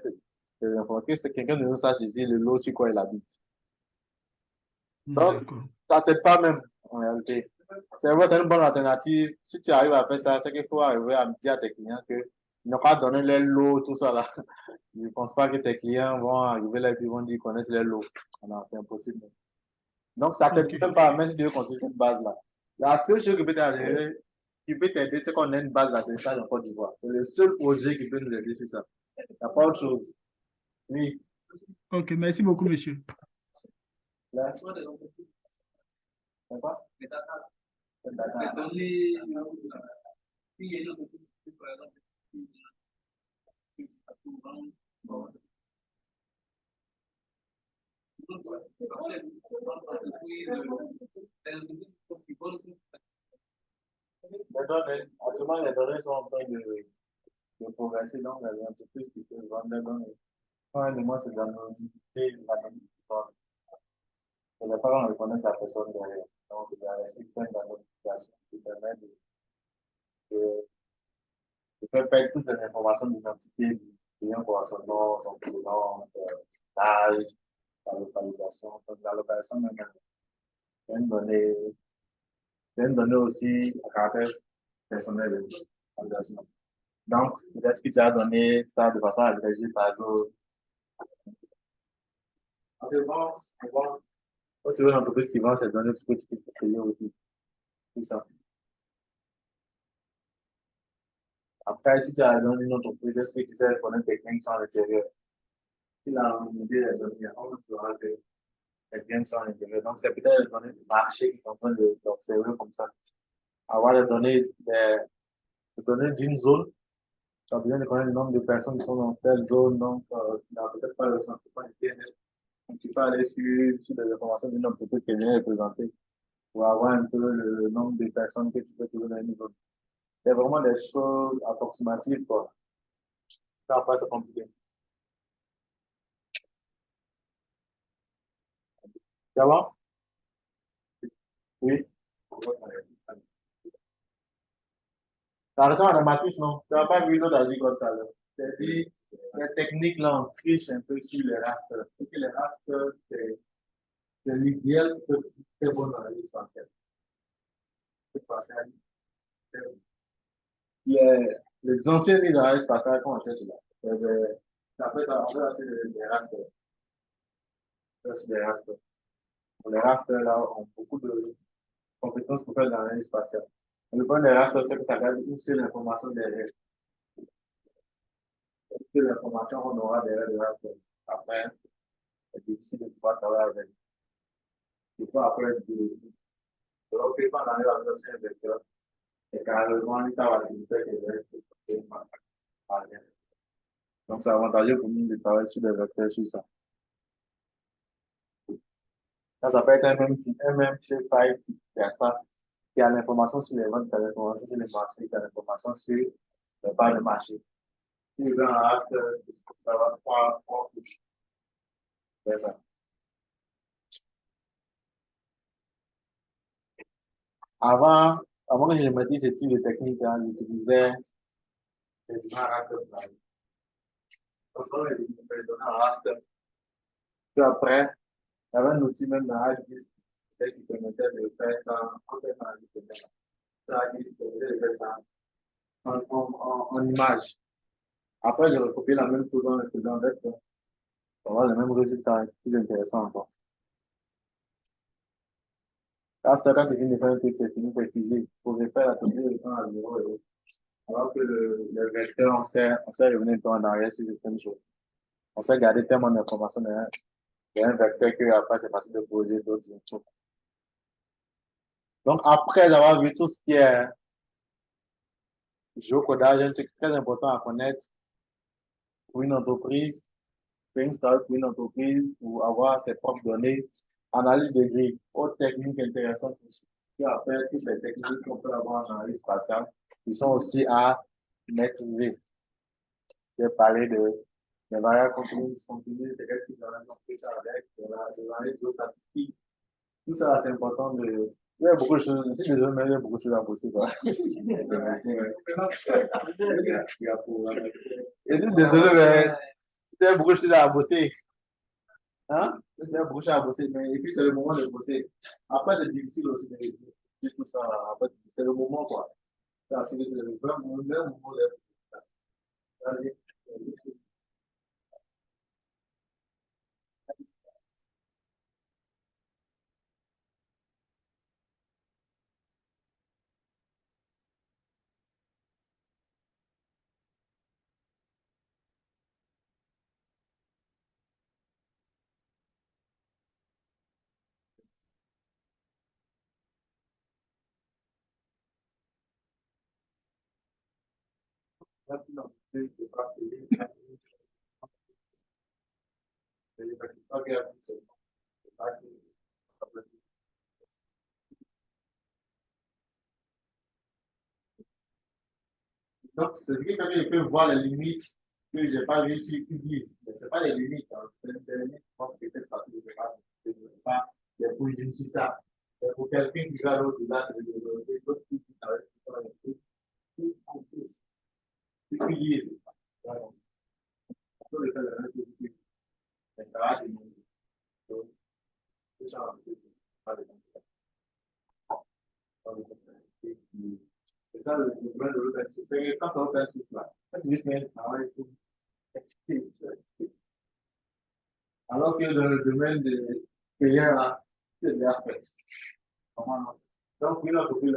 ces infos, que c'est quelqu'un de nous sache ici le lot sur quoi il habite. Donc, D'accord. ça ne t'aide pas même, en réalité. C'est vrai, c'est une bonne alternative. Si tu arrives à faire ça, c'est qu'il faut arriver à dire à tes clients qu'ils n'ont pas donné les lots, tout ça là. Je ne pense pas que tes clients vont arriver là et puis vont dire qu'ils connaissent les lots. Non, c'est impossible. Donc, ça ne t'aide OK. même pas, même si tu veux construire cette base-là. La seule chose qui peut t'aider, c'est qu'on ait une base d'atterrissage en Côte d'Ivoire. C'est le seul projet qui peut nous aider sur ça. Il n'y a pas autre chose. Oui. OK, merci beaucoup, monsieur. Là, c'est quoi? C'est data. Les données, actuellement, les données sont en train de progresser dans les entreprises qui peuvent vendre les données. Quand un moment, c'est l'anonymité, l'anonymisation. Et les parents reconnaissent la personne derrière. Donc, il y a un système d'anonymisation qui permet de, de faire perdre toutes les informations d'identité du client, quoi, son nom, son prénom, son âge, la localisation. Donc, la localisation, même, c'est une donnée, c'est une donnée aussi à caractère personnel de localisation. Donc, peut-être que tu as donné ça de façon agrégée par d'autres. C'est bon, c'est bon. Quand tu veux une entreprise qui vend ces données, tu peux te payer aussi. Tout ça. Après, si tu as donné une entreprise, est-ce que tu sais reconnaître quelqu'un qui sont à l'intérieur? Il a une idée des données, on saura que quelqu'un qui sont à l'intérieur. Donc, c'est peut-être les données du marché qui sont en train d'observer comme ça. Avoir les données d'une zone, tu as besoin de connaître le nombre de personnes qui sont dans telle zone. Donc, tu n'as peut-être pas le sentiment Internet. Donc, tu peux aller sur des informations d'une entreprise qui est bien représentée pour avoir un peu le nombre de personnes que tu peux trouver dans une zone. C'est vraiment des choses approximatives, quoi. Ça, après, c'est compliqué. Ça va? Oui. La raison à la matrice, non? Tu n'as pas vu l'autre avis comme ça, là. C'est dit, ces techniques-là, on triche un peu sur les rasters. Et que les rasters, c'est l'idéal pour très bonne analyse bancaire. spatiale. Il y a les anciennes îles d'analyse spatiale qu'on fait cela. En fait, on fait aussi des rasters. Les rasters là ont beaucoup de compétences pour faire de l'analyse spatiale. Le point des rasters, c'est que ça garde une seule information derrière. Une seule information qu'on aura derrière le raster. Après, c'est difficile de pouvoir travailler avec. Il faut après donc, quand on arrive à la notion de vecteur, c'est carrément une table qui est donc, c'est avantageux pour nous de travailler sur des vecteurs sur ça. Ça peut être un même file qui a ça, qui a l'information sur les ventes, qui a l'information sur les marchés, qui a l'information sur les parts de marché. Si je veux un acte, il faut avoir trois couches. C'est ça. Avant que je ne me dise ce type de technique, hein, j'utilisais les images raster. Donc, on les donner un raster. Puis après, il y avait un outil même dans HDIS qui permettait de faire ça en fait dans l'Internet. Ça HDIS permettait de faire ça en image. Après, j'ai recopié la même chose en le faisant avec. On va le même résultat, plus intéressant encore. Là, c'est quand tu viens de faire un truc, c'est fini, c'est figé. Il faut refaire la technique de temps à 0 €. Alors que le vecteur, on sait revenir un peu en arrière sur certaines choses. On sait garder tellement d'informations dans un vecteur qu'après, c'est facile de poser d'autres infos. Donc, après avoir vu tout ce qui est géocodage, un truc très important à connaître pour une entreprise, pour une entreprise, pour avoir ses propres données, analyse de grilles, autres techniques intéressantes aussi. Puis après, toutes les techniques qu'on peut avoir en analyse spatiale, qui sont aussi à maîtriser. Je vais parler des variables continues, discontinues, des types d'analyse avec, des variables géostatistiques. Tout ça, c'est important de. Il y a beaucoup de choses. Je suis désolé, mais il y a beaucoup de choses à bosser. Je suis désolé, mais il y a beaucoup de choses à bosser. Hein? Il y a beaucoup de choses à bosser. Mais, et puis, c'est le moment de bosser. Après, c'est difficile aussi de dire tout ça. Après, c'est le moment, quoi. C'est le vrai moment de. Donc, c'est ce qui fait que je peux voir les limites que je n'ai pas vues sur Qgis. Mais ce pas des limites. Hein. C'est des limites peut-être parce que je n'ai pas des points sur ça. Mais pour quelqu'un qui va au-delà, c'est de développer d'autres types de travail qui sont plus complexes. C'est Qgis. On peut le faire dans un peu plus. Mais ça va diminuer. Donc, c'est ça. C'est ça le domaine de l'open source. C'est quand c'est open source là. Quand tu dis qu'il y a un travail, il faut expliquer. Alors que dans le domaine des payants là, c'est de l'affaire. Donc, une entreprise,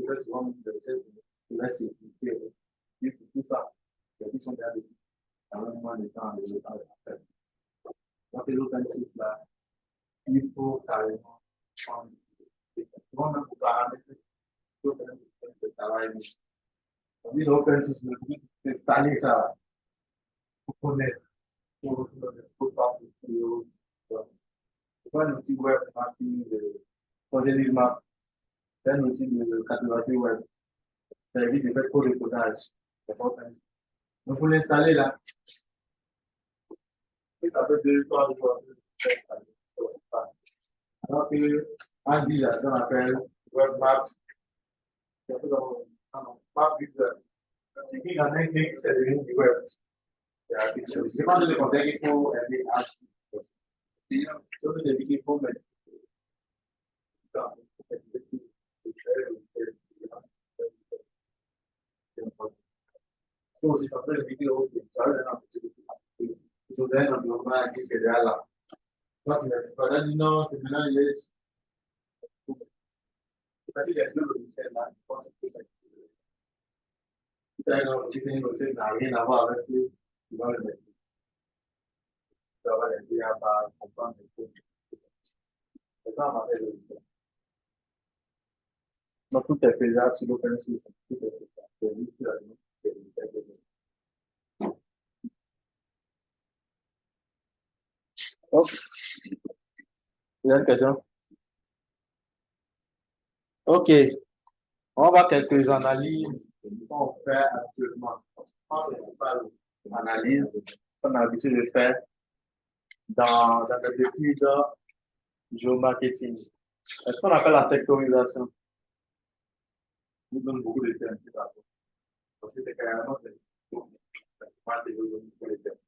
c'est souvent de la sécurité. Et pour tout ça, ils sont bien dans le moment de temps de l'affaire. Donc, l'open source là, il faut carrément prendre des même pour paramétrer le travail. On dit open source, mais pour installer ça, pour connaître, pour pas c'est pas un outil web de Posélis Map, c'est un outil de cartographie web. Ça évite de faire trop de codage. Donc, pour l'installer là, c'est à peu de 3 fois. Alors que, en 10 là, on appelle web map, c'est un peu dans map builder. C'est qui en anglais, c'est le ligne du web. Je pense que le contexte, il faut aider à. Il faut mettre. faut aussi faire une vidéo, tu as un petit peu. Ils ont un environnement qui est déjà là. Toi, tu m'as dit non, c'est maintenant, il est. Parce qu'il y a deux logiciels là, je pense que c'est un logiciel n'a rien à voir avec lui, tu vas le mettre. Tu vas l'aider à comprendre les choses. C'est pas un mauvais logiciel. Donc, tout est faisable sur l'open source. Tout est faisable. C'est juste la Ok, il y a une question? Ok, on va voir quelques analyses qu'on fait actuellement. La principale analyse qu'on a l'habitude de faire dans les études géomarketing. Est-ce qu'on appelle la sectorisation? Je vous donne beaucoup de termes. Parce que c'est carrément des termes.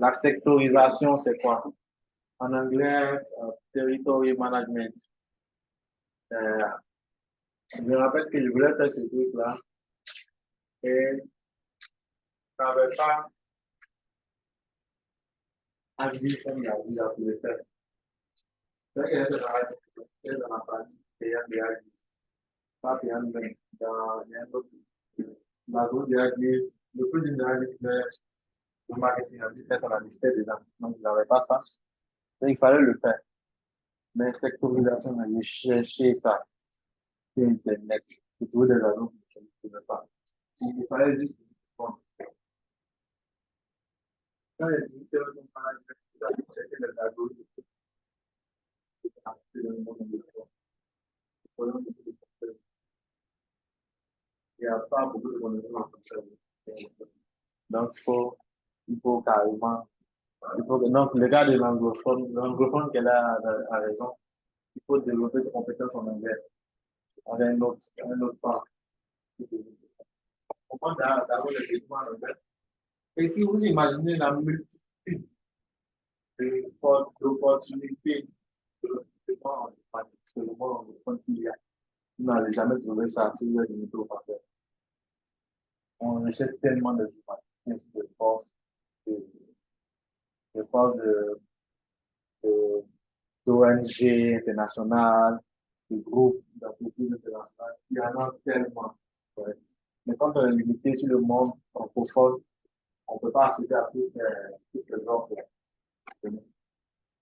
La sectorisation, c'est quoi? En anglais, territory management. Je me rappelle que je voulais faire ce truc-là et je n'avais pas envie comme il a dit à le faire. C'est vrai qu'il y a dans la partie payant des avis, pas payant dans un autre. La zone des avis, le plus d'une avis, le marketing a dit faire sur la liste dedans. Donc, je n'avais pas ça. Donc, il fallait le faire. Mais sectorisation, j'ai cherché ça sur Internet. J'ai trouvé des annonces que je ne trouvais pas. Donc, il fallait juste comprendre. Quand les éditeurs sont pas là, ils doivent chercher les algorithmes. Il n'y a pas beaucoup de connaissances en français. Donc, il faut carrément. Donc, le gars de l'anglophone qu'elle a raison, il faut développer ses compétences en anglais. On a un autre part. On prend d'abord le développement en anglais. Et puis, vous imaginez la multitude d'opportunités de développement en pratique qu'il y a. Vous n'allez jamais trouver ça sur les métaux français. On achète tellement de forces, de, de forces de, d'ONG internationales, de groupes d'entreprise internationales. Il y en a tellement. Ouais. Mais quand on est limité sur le monde francophone, on ne peut pas accéder à toutes les offres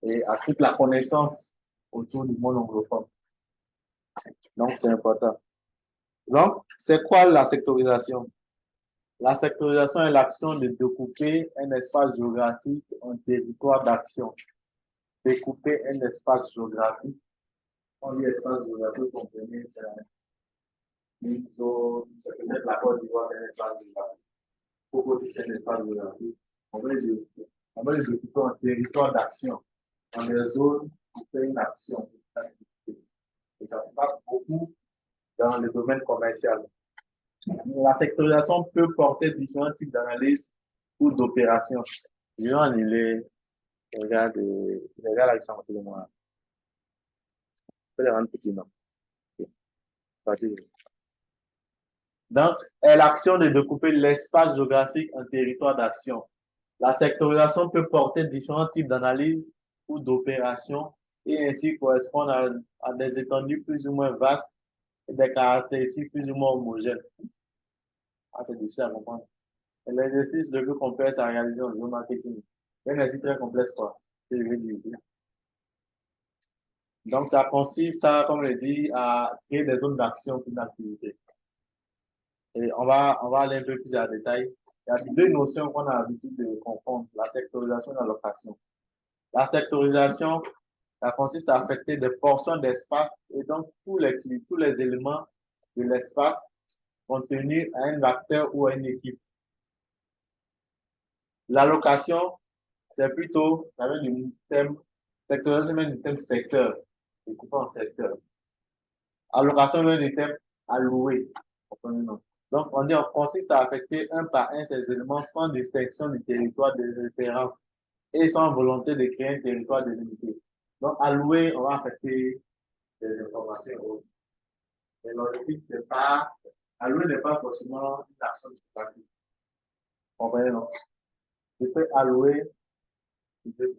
et à toute la connaissance autour du monde anglophone. Donc, c'est important. Donc, c'est quoi la sectorisation? La sectorisation est l'action de découper un espace géographique en territoire d'action. Découper un espace géographique. On dit espace géographique, on connaît une zone, ça peut être la Côte d'Ivoire, un espace géographique. Pourquoi c'est un espace géographique? On va les découper en territoire d'action, dans des zones où fait une action. Et ça se passe beaucoup dans le domaine commercial. La sectorisation peut porter différents types d'analyses ou d'opérations. Disons, les gars là qui sont autour de moi. Je peux les rendre petits, non? Donc, est l'action de découper l'espace géographique en territoire d'action. La sectorisation peut porter différents types d'analyses ou d'opérations et ainsi correspondre à des étendues plus ou moins vastes et des caractéristiques plus ou moins homogènes. Ah, c'est difficile à comprendre. L'exercice le plus complexe à réaliser en géomarketing. C'est un exercice très complexe, quoi. Que je vais dire ici. Donc, ça consiste à, comme je l'ai dit, à créer des zones d'action pour une activité. Et on va aller un peu plus en détail. Il y a deux notions qu'on a l'habitude de confondre, la sectorisation et la location. La sectorisation, ça consiste à affecter des portions d'espace et donc tous les éléments de l'espace contenus à un acteur ou à une équipe. L'allocation, c'est plutôt, ça vient du thème, sectorisation vient du thème secteur, découpé en secteur. Allocation vient du thème alloué. Donc, on dit, on consiste à affecter un par un ces éléments sans distinction du territoire de référence et sans volonté de créer un territoire délimité. Donc, alloué, on va affecter des informations. Mais l'objectif n'est pas, alloué n'est pas forcément une action pratique. comprenez, non? Je peux allouer, je vais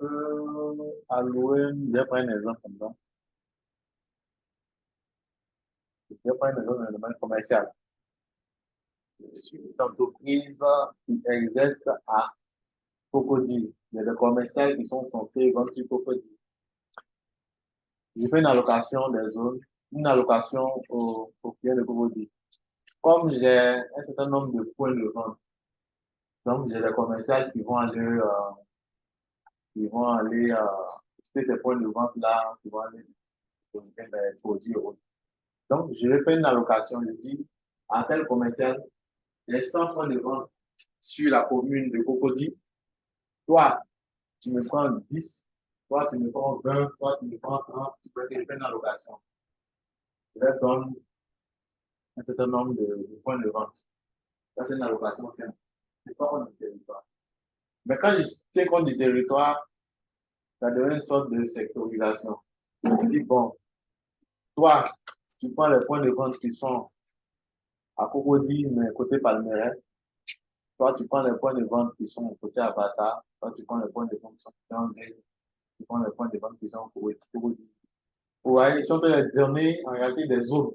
prendre un exemple comme ça. Je vais prendre un exemple dans le domaine commercial. Je suis une entreprise qui exerce à Cocody. Il y a des commerciaux qui sont censés vendre sur Cocody. Je fais une allocation des zones, une allocation aux clients de Cocody. Comme j'ai un certain nombre de points de vente, donc j'ai des commerciaux qui vont aller visiter ces points de vente là, qui vont aller déposer des produits. Donc, je vais faire une allocation. Je dis à tel commercial, les 100 points de vente sur la commune de Cocody, toi, tu me prends 10, toi, tu me prends 20, toi, tu me prends 30, tu peux faire une allocation. Je vais donner un certain nombre de points de vente. Ça, c'est une allocation simple. C'est pas compte du territoire. Mais quand je tiens compte du territoire, ça devient une sorte de sectorisation. Je dis, bon, toi, tu prends les points de vente qui sont à Cocody, mais côté Palmeraie. Toi, tu prends les points de vente qui sont côté Avatar. Toi, tu prends les points de vente qui sont côté Anglais. Tu prends les points de vente qui sont côté Cocody. Vous voyez, ils sont les données en réalité des zones.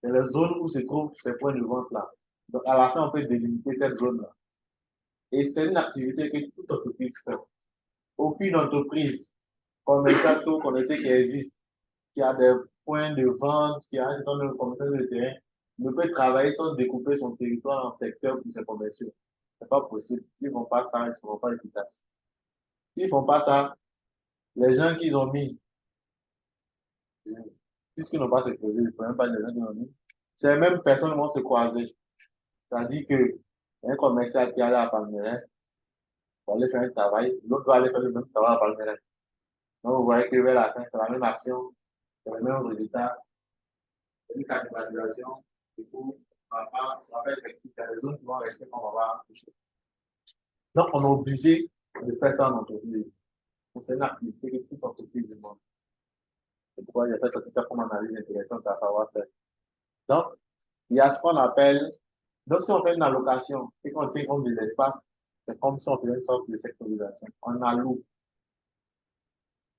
C'est les zones où se trouvent ces points de vente-là. Donc, à la fin, on peut délimiter cette zone-là. Et c'est une activité que toute entreprise fait. Aucune entreprise commerciale que vous connaissez qui existe, qui a des points de vente, qui a un certain nombre de commerçants de terrain, ne peut travailler sans découper son territoire en secteurs pour ses commerciaux. C'est pas possible. S'ils ne font pas ça, ils ne seront pas efficaces. S'ils ne font pas ça, les gens qu'ils ont mis, puisqu'ils n'ont pas sécurisé, ils ne font même pas les gens qu'ils ont mis, ces mêmes personnes vont se croiser. C'est-à-dire que un commercial qui allait à Palmeraie va aller faire un travail, l'autre va aller faire le même travail à Palmeraie. Donc, vous voyez que vers la fin, c'est la même action, c'est le même résultat, c'est une cannibalisation. Du coup, on va faire effectif, il y a des zones qui vont rester qu'on va pas toucher. Donc, on est obligé de faire ça en entreprise. C'est une activité que toute entreprise demande. C'est pourquoi il y a fait ça comme analyse intéressante à savoir faire. Donc, il y a ce qu'on appelle, donc si on fait une allocation et qu'on tient compte de l'espace, c'est comme si on faisait une sorte de sectorisation. On alloue,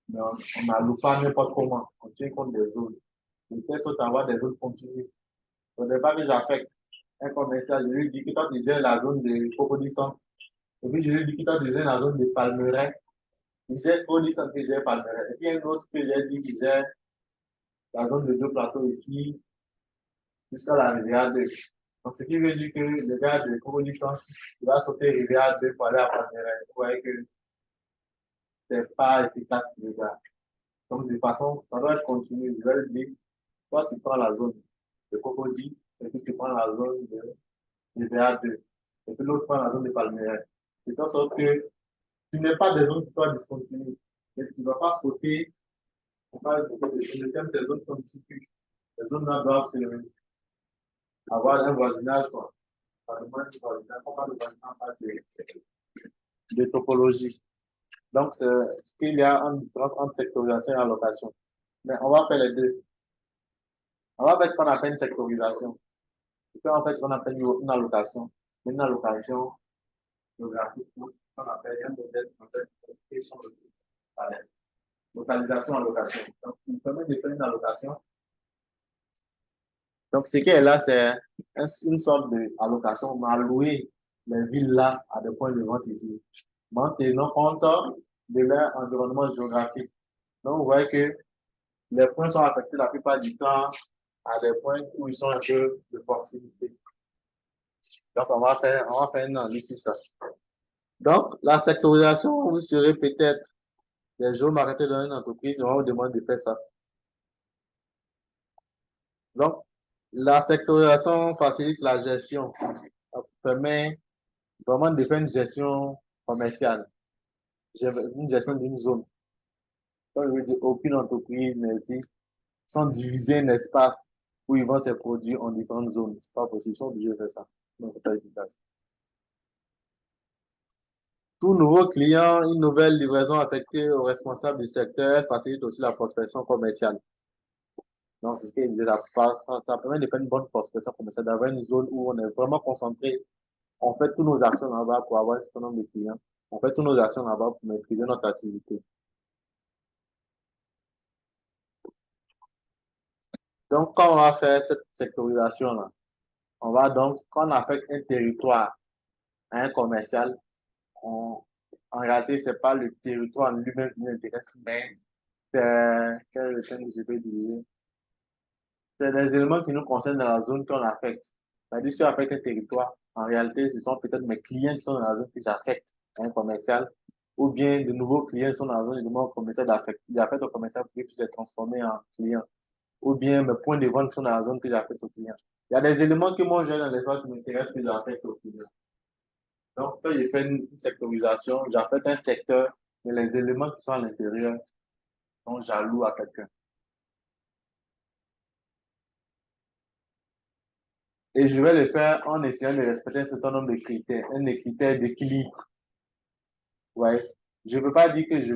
mais on n'alloue pas n'importe comment. On tient compte des zones. De telle sorte à avoir des zones continues. Au départ que j'affecte un commercial, je lui dis que toi tu gères la zone de Cocody Centre. Et puis je lui dis que toi tu gères la zone de Palmeraie. Il gère Cocody Centre qui gère Palmeraie. Et puis un autre que j'ai dit qui gère la zone de deux plateaux ici jusqu'à la rivière 2. Donc, ce qui veut dire que le gars de Cocody Centre, il va sauter rivière 2 pour aller à Palmeraie. Vous voyez que c'est pas efficace pour le gars. Donc, de toute façon, ça doit être continu. Je vais lui dire, toi, tu prends la zone de Cocody, et puis tu prends la zone de rivière 2. Et puis l'autre prend la zone de Palmeraie. De telle sorte que tu n'es pas des zones qui soient discontinues. Et tu ne vas pas sauter. On parle de thème, ces zones sont discontinues. Les zones là doivent avoir un voisinage, quoi. Pas de voisinage, pas de voisinage, pas de topologie. Donc, c'est ce qu'il y a en différence entre sectorisation et allocation. Mais on va faire les deux. On va faire ce qu'on appelle une sectorisation. Et puis, on fait ce qu'on appelle une allocation. Une allocation géographique, on appelle un modèle, en fait, localisation, allocation. Donc, il permet de faire une allocation. Donc, ce qui est là, c'est une sorte d'allocation. On va allouer les villes là à des points de vente ici. Mais en tenant compte de leur environnement géographique. Donc, vous voyez que les points sont affectés la plupart du temps à des points où ils sont un peu de proximité. Donc, on va faire une analyse sur ça. Donc, la sectorisation, vous serez peut-être les jours marketés dans une entreprise, on vous demande de faire ça. Donc, la sectorisation facilite la gestion. Ça permet vraiment de faire une gestion commerciale, une gestion d'une zone. Donc, je veux dire, aucune entreprise n'existe sans diviser un espace où ils vendent ses produits en différentes zones. C'est pas possible, ils sont obligés de faire ça. Donc, c'est pas efficace. Tout nouveau client, une nouvelle livraison affectée au responsable du secteur facilite aussi la prospection commerciale. Donc, c'est ce qu'il disait, ça permet de faire une bonne prospection commerciale, d'avoir une zone où on est vraiment concentré On fait toutes nos actions là-bas pour avoir un certain nombre de clients. On fait toutes nos actions là-bas pour maîtriser notre activité. Donc, quand on va faire cette sectorisation-là, on va donc, quand on affecte un territoire à un commercial, en réalité, ce n'est pas le territoire en lui-même qui nous intéresse, mais quel est le terme que je peux utiliser? C'est les éléments qui nous concernent dans la zone qu'on affecte. C'est-à-dire, si on affecte un territoire, en réalité, ce sont peut-être mes clients qui sont dans la zone que j'affecte à un commercial, ou bien de nouveaux clients qui sont dans la zone et demandent au commercial d'affecter au commercial pour qu'il puisse être transformé en client, ou bien mes points de vente qui sont dans la zone que j'affecte au client. Il y a des éléments que moi, j'ai dans l'espace qui m'intéressent que j'affecte au client. Donc, quand je fais une sectorisation, j'affecte un secteur, mais les éléments qui sont à l'intérieur sont jaloux à quelqu'un. Et je vais le faire en essayant de respecter un certain nombre de critères, un des critères d'équilibre. Ouais. Je ne peux pas dire que je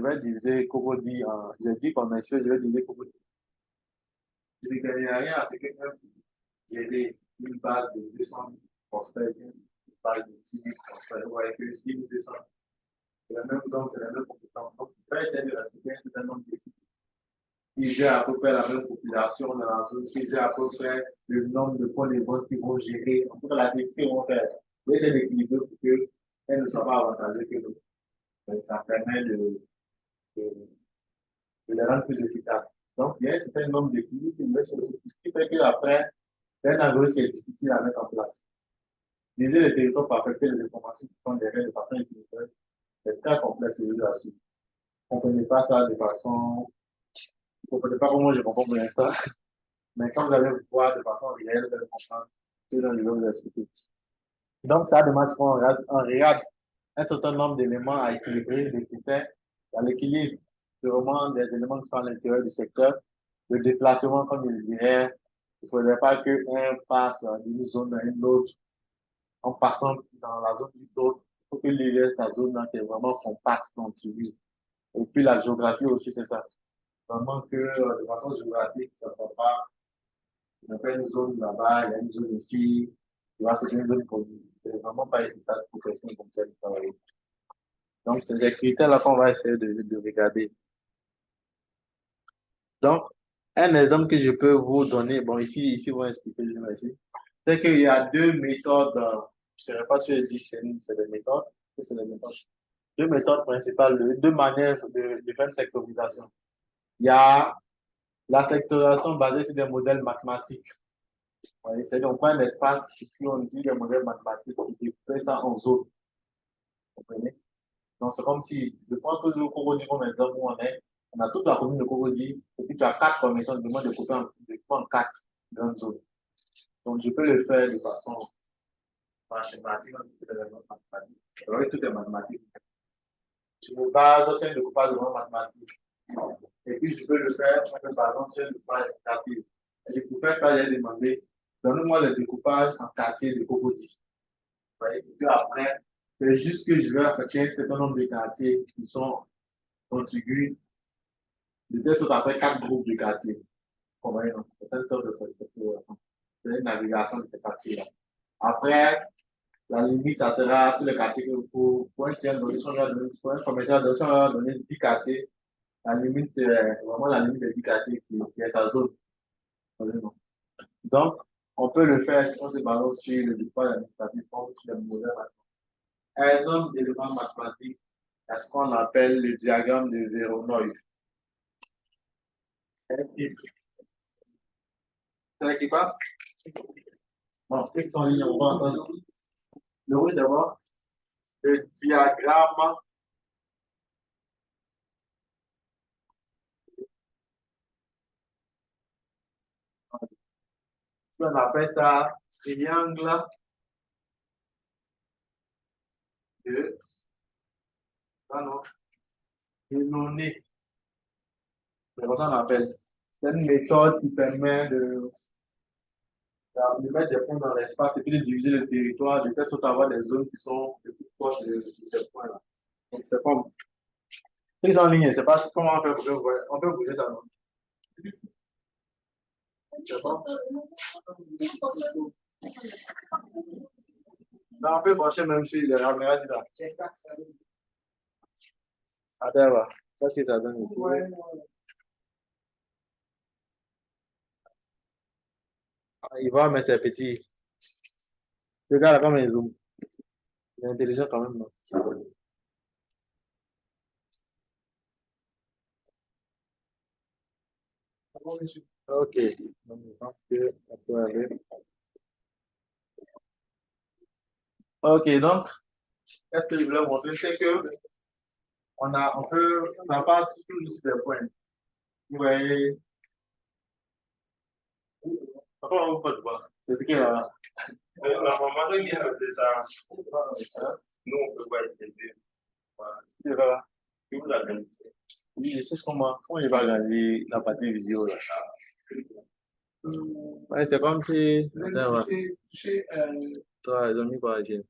vais diviser Cocody en, je dis commercial, je vais diviser Cocody. Je ne gagne rien à ce que j'ai une base de 200 prospects, une base de 10 000 prospects, ouais, que 6 200. C'est la même zone, c'est la même compétence. Donc, je vais essayer de respecter un certain nombre d'équipes qui gèrent à peu près la même population dans la zone, qui gèrent à peu près le nombre de points de vente qu'ils vont gérer, en tout cas la technique qu'ils vont faire. Je vais essayer d'équilibrer pour qu'elles ne soient pas avantageuses que nous. Ça permet de, de les rendre plus efficaces. Donc, il y a un certain nombre d'équilibres qui me chercher, ce qui fait qu'après, c'est un algorithme qui est difficile à mettre en place. Utiliser les territoires pour affecter les informations qui sont derrière de façon individuelle, c'est très complexe et dur à suivre. On ne connaît pas ça de façon, on ne connaît pas comment je comprends pour l'instant, mais quand vous allez voir de façon réelle, vous allez comprendre ce dont je vais vous expliquer. Donc, ça demande qu'on regarde un certain nombre d'éléments à équilibrer, des critères. L'équilibre, c'est vraiment des éléments qui sont à l'intérieur du secteur. Le déplacement, comme je le dirais, il ne faudrait pas qu'un passe d'une zone à une autre en passant dans la zone d'une autre. Il faut que sa zone là, qui est vraiment compacte, contribue. Et puis la géographie aussi, c'est ça. Vraiment que de façon géographique, ça ne soit pas, on fait une zone là-bas, il y a une zone ici, il va se faire une zone pour c'est vraiment pas efficace pour quelqu'un comme ça de travailler. Donc, c'est des critères-là qu'on va essayer de regarder. Donc, un exemple que je peux vous donner, bon, ici, vous expliquer, je vais essayer, c'est qu'il y a deux méthodes, je ne sais pas si je dis c'est des méthodes, c'est des méthodes. Deux méthodes principales, deux manières de faire une sectorisation. Il y a la sectorisation basée sur des modèles mathématiques. C'est-à-dire, on prend un espace, et puis on dit des modèles mathématiques, et on fait ça en zones. Vous comprenez? Donc, c'est comme si, je prends toujours Cocody comme exemple où on a toute la commune de Cocody, et puis tu as quatre commissions, de demande de couper en quatre grandes zones. Donc, je peux le faire de façon mathématique, alors, tout est mathématique. Je me base sur un découpage de mathématique. Et puis, je peux le faire en me basant sur un découpage quartier. Et pour faire ça, j'ai demandé, donne-moi le découpage en quartier de Cocody. Et puis après, c'est juste que je vais affecter un certain nombre de quartiers qui sont contigus de telle sorte après quatre groupes de quartiers. Comment dire, c'est une sorte de c'est une navigation de ces quartiers-là. Après, la limite, ça sera tous les quartiers que pour un client donné, pour un commercial donné, si on leur a donné 10 quartiers, la limite, c'est vraiment la limite des 10 quartiers qui est sa zone. Donc, on peut le faire si on se balance sur le découpage administratif, sur les modèles mathématiques. Un exemple d'élément mathématique, c'est ce qu'on appelle le diagramme de Voronoi. C'est qui pas? Bon, ceux qui sont en ligne, on va entendre. Le rouge d'abord, le diagramme. On appelle ça triangle de, ah non, Delaunay. C'est comme ça qu'on appelle. C'est une méthode qui permet de mettre des points dans l'espace et puis de diviser le territoire, de telle sorte à avoir des zones qui sont les plus proches de ces points-là. Donc, c'est comme. Ceux en ligne, c'est pas comment on peut bouger ça. Non? C'est bon? Non, on peut brancher même sur le caméra, c'est ça. Attends, voir. Qu'est-ce que ça donne ici? Ah, il va, mais c'est petit. Regarde comme il zoom. Il est intelligent quand même, non? Ok. Donc, je pense que on peut aller. Ok, donc, qu'est-ce que je voulais montrer? C'est que on peut, ça passe sur juste des points. Vous voyez, pourquoi on peut voir? C'est ce qu'il y a. La maman qui a fait ça, nous, on peut pas essayer. C'est vrai. Et vous l'avez dit. Oui, je sais comment il va regarder la partie visio là. Ouais, c'est comme si. Attends, ouais. Toi, ils ont mis quoi ici?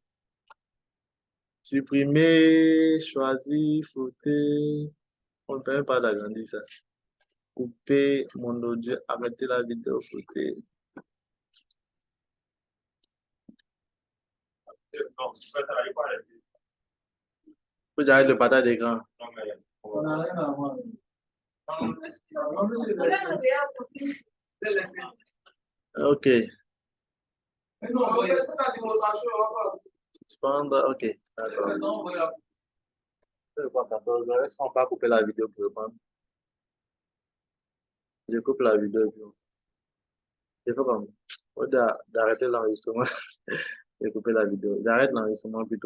Supprimer, choisir, flouter. On ne peut même pas l'agrandir ça. Couper mon audio, arrêter la vidéo, flouter. Non, tu peux travailler par là. Faut que j'arrête le partage d'écran. Non, mais on n'a rien à voir. Ok. Suspendre, ok. D'accord. Est-ce qu'on peut couper la vidéo pour reprendre? Je coupe la vidéo et puis je fais comme. Faut d'arrêter l'enregistrement et couper la vidéo. J'arrête l'enregistrement plutôt.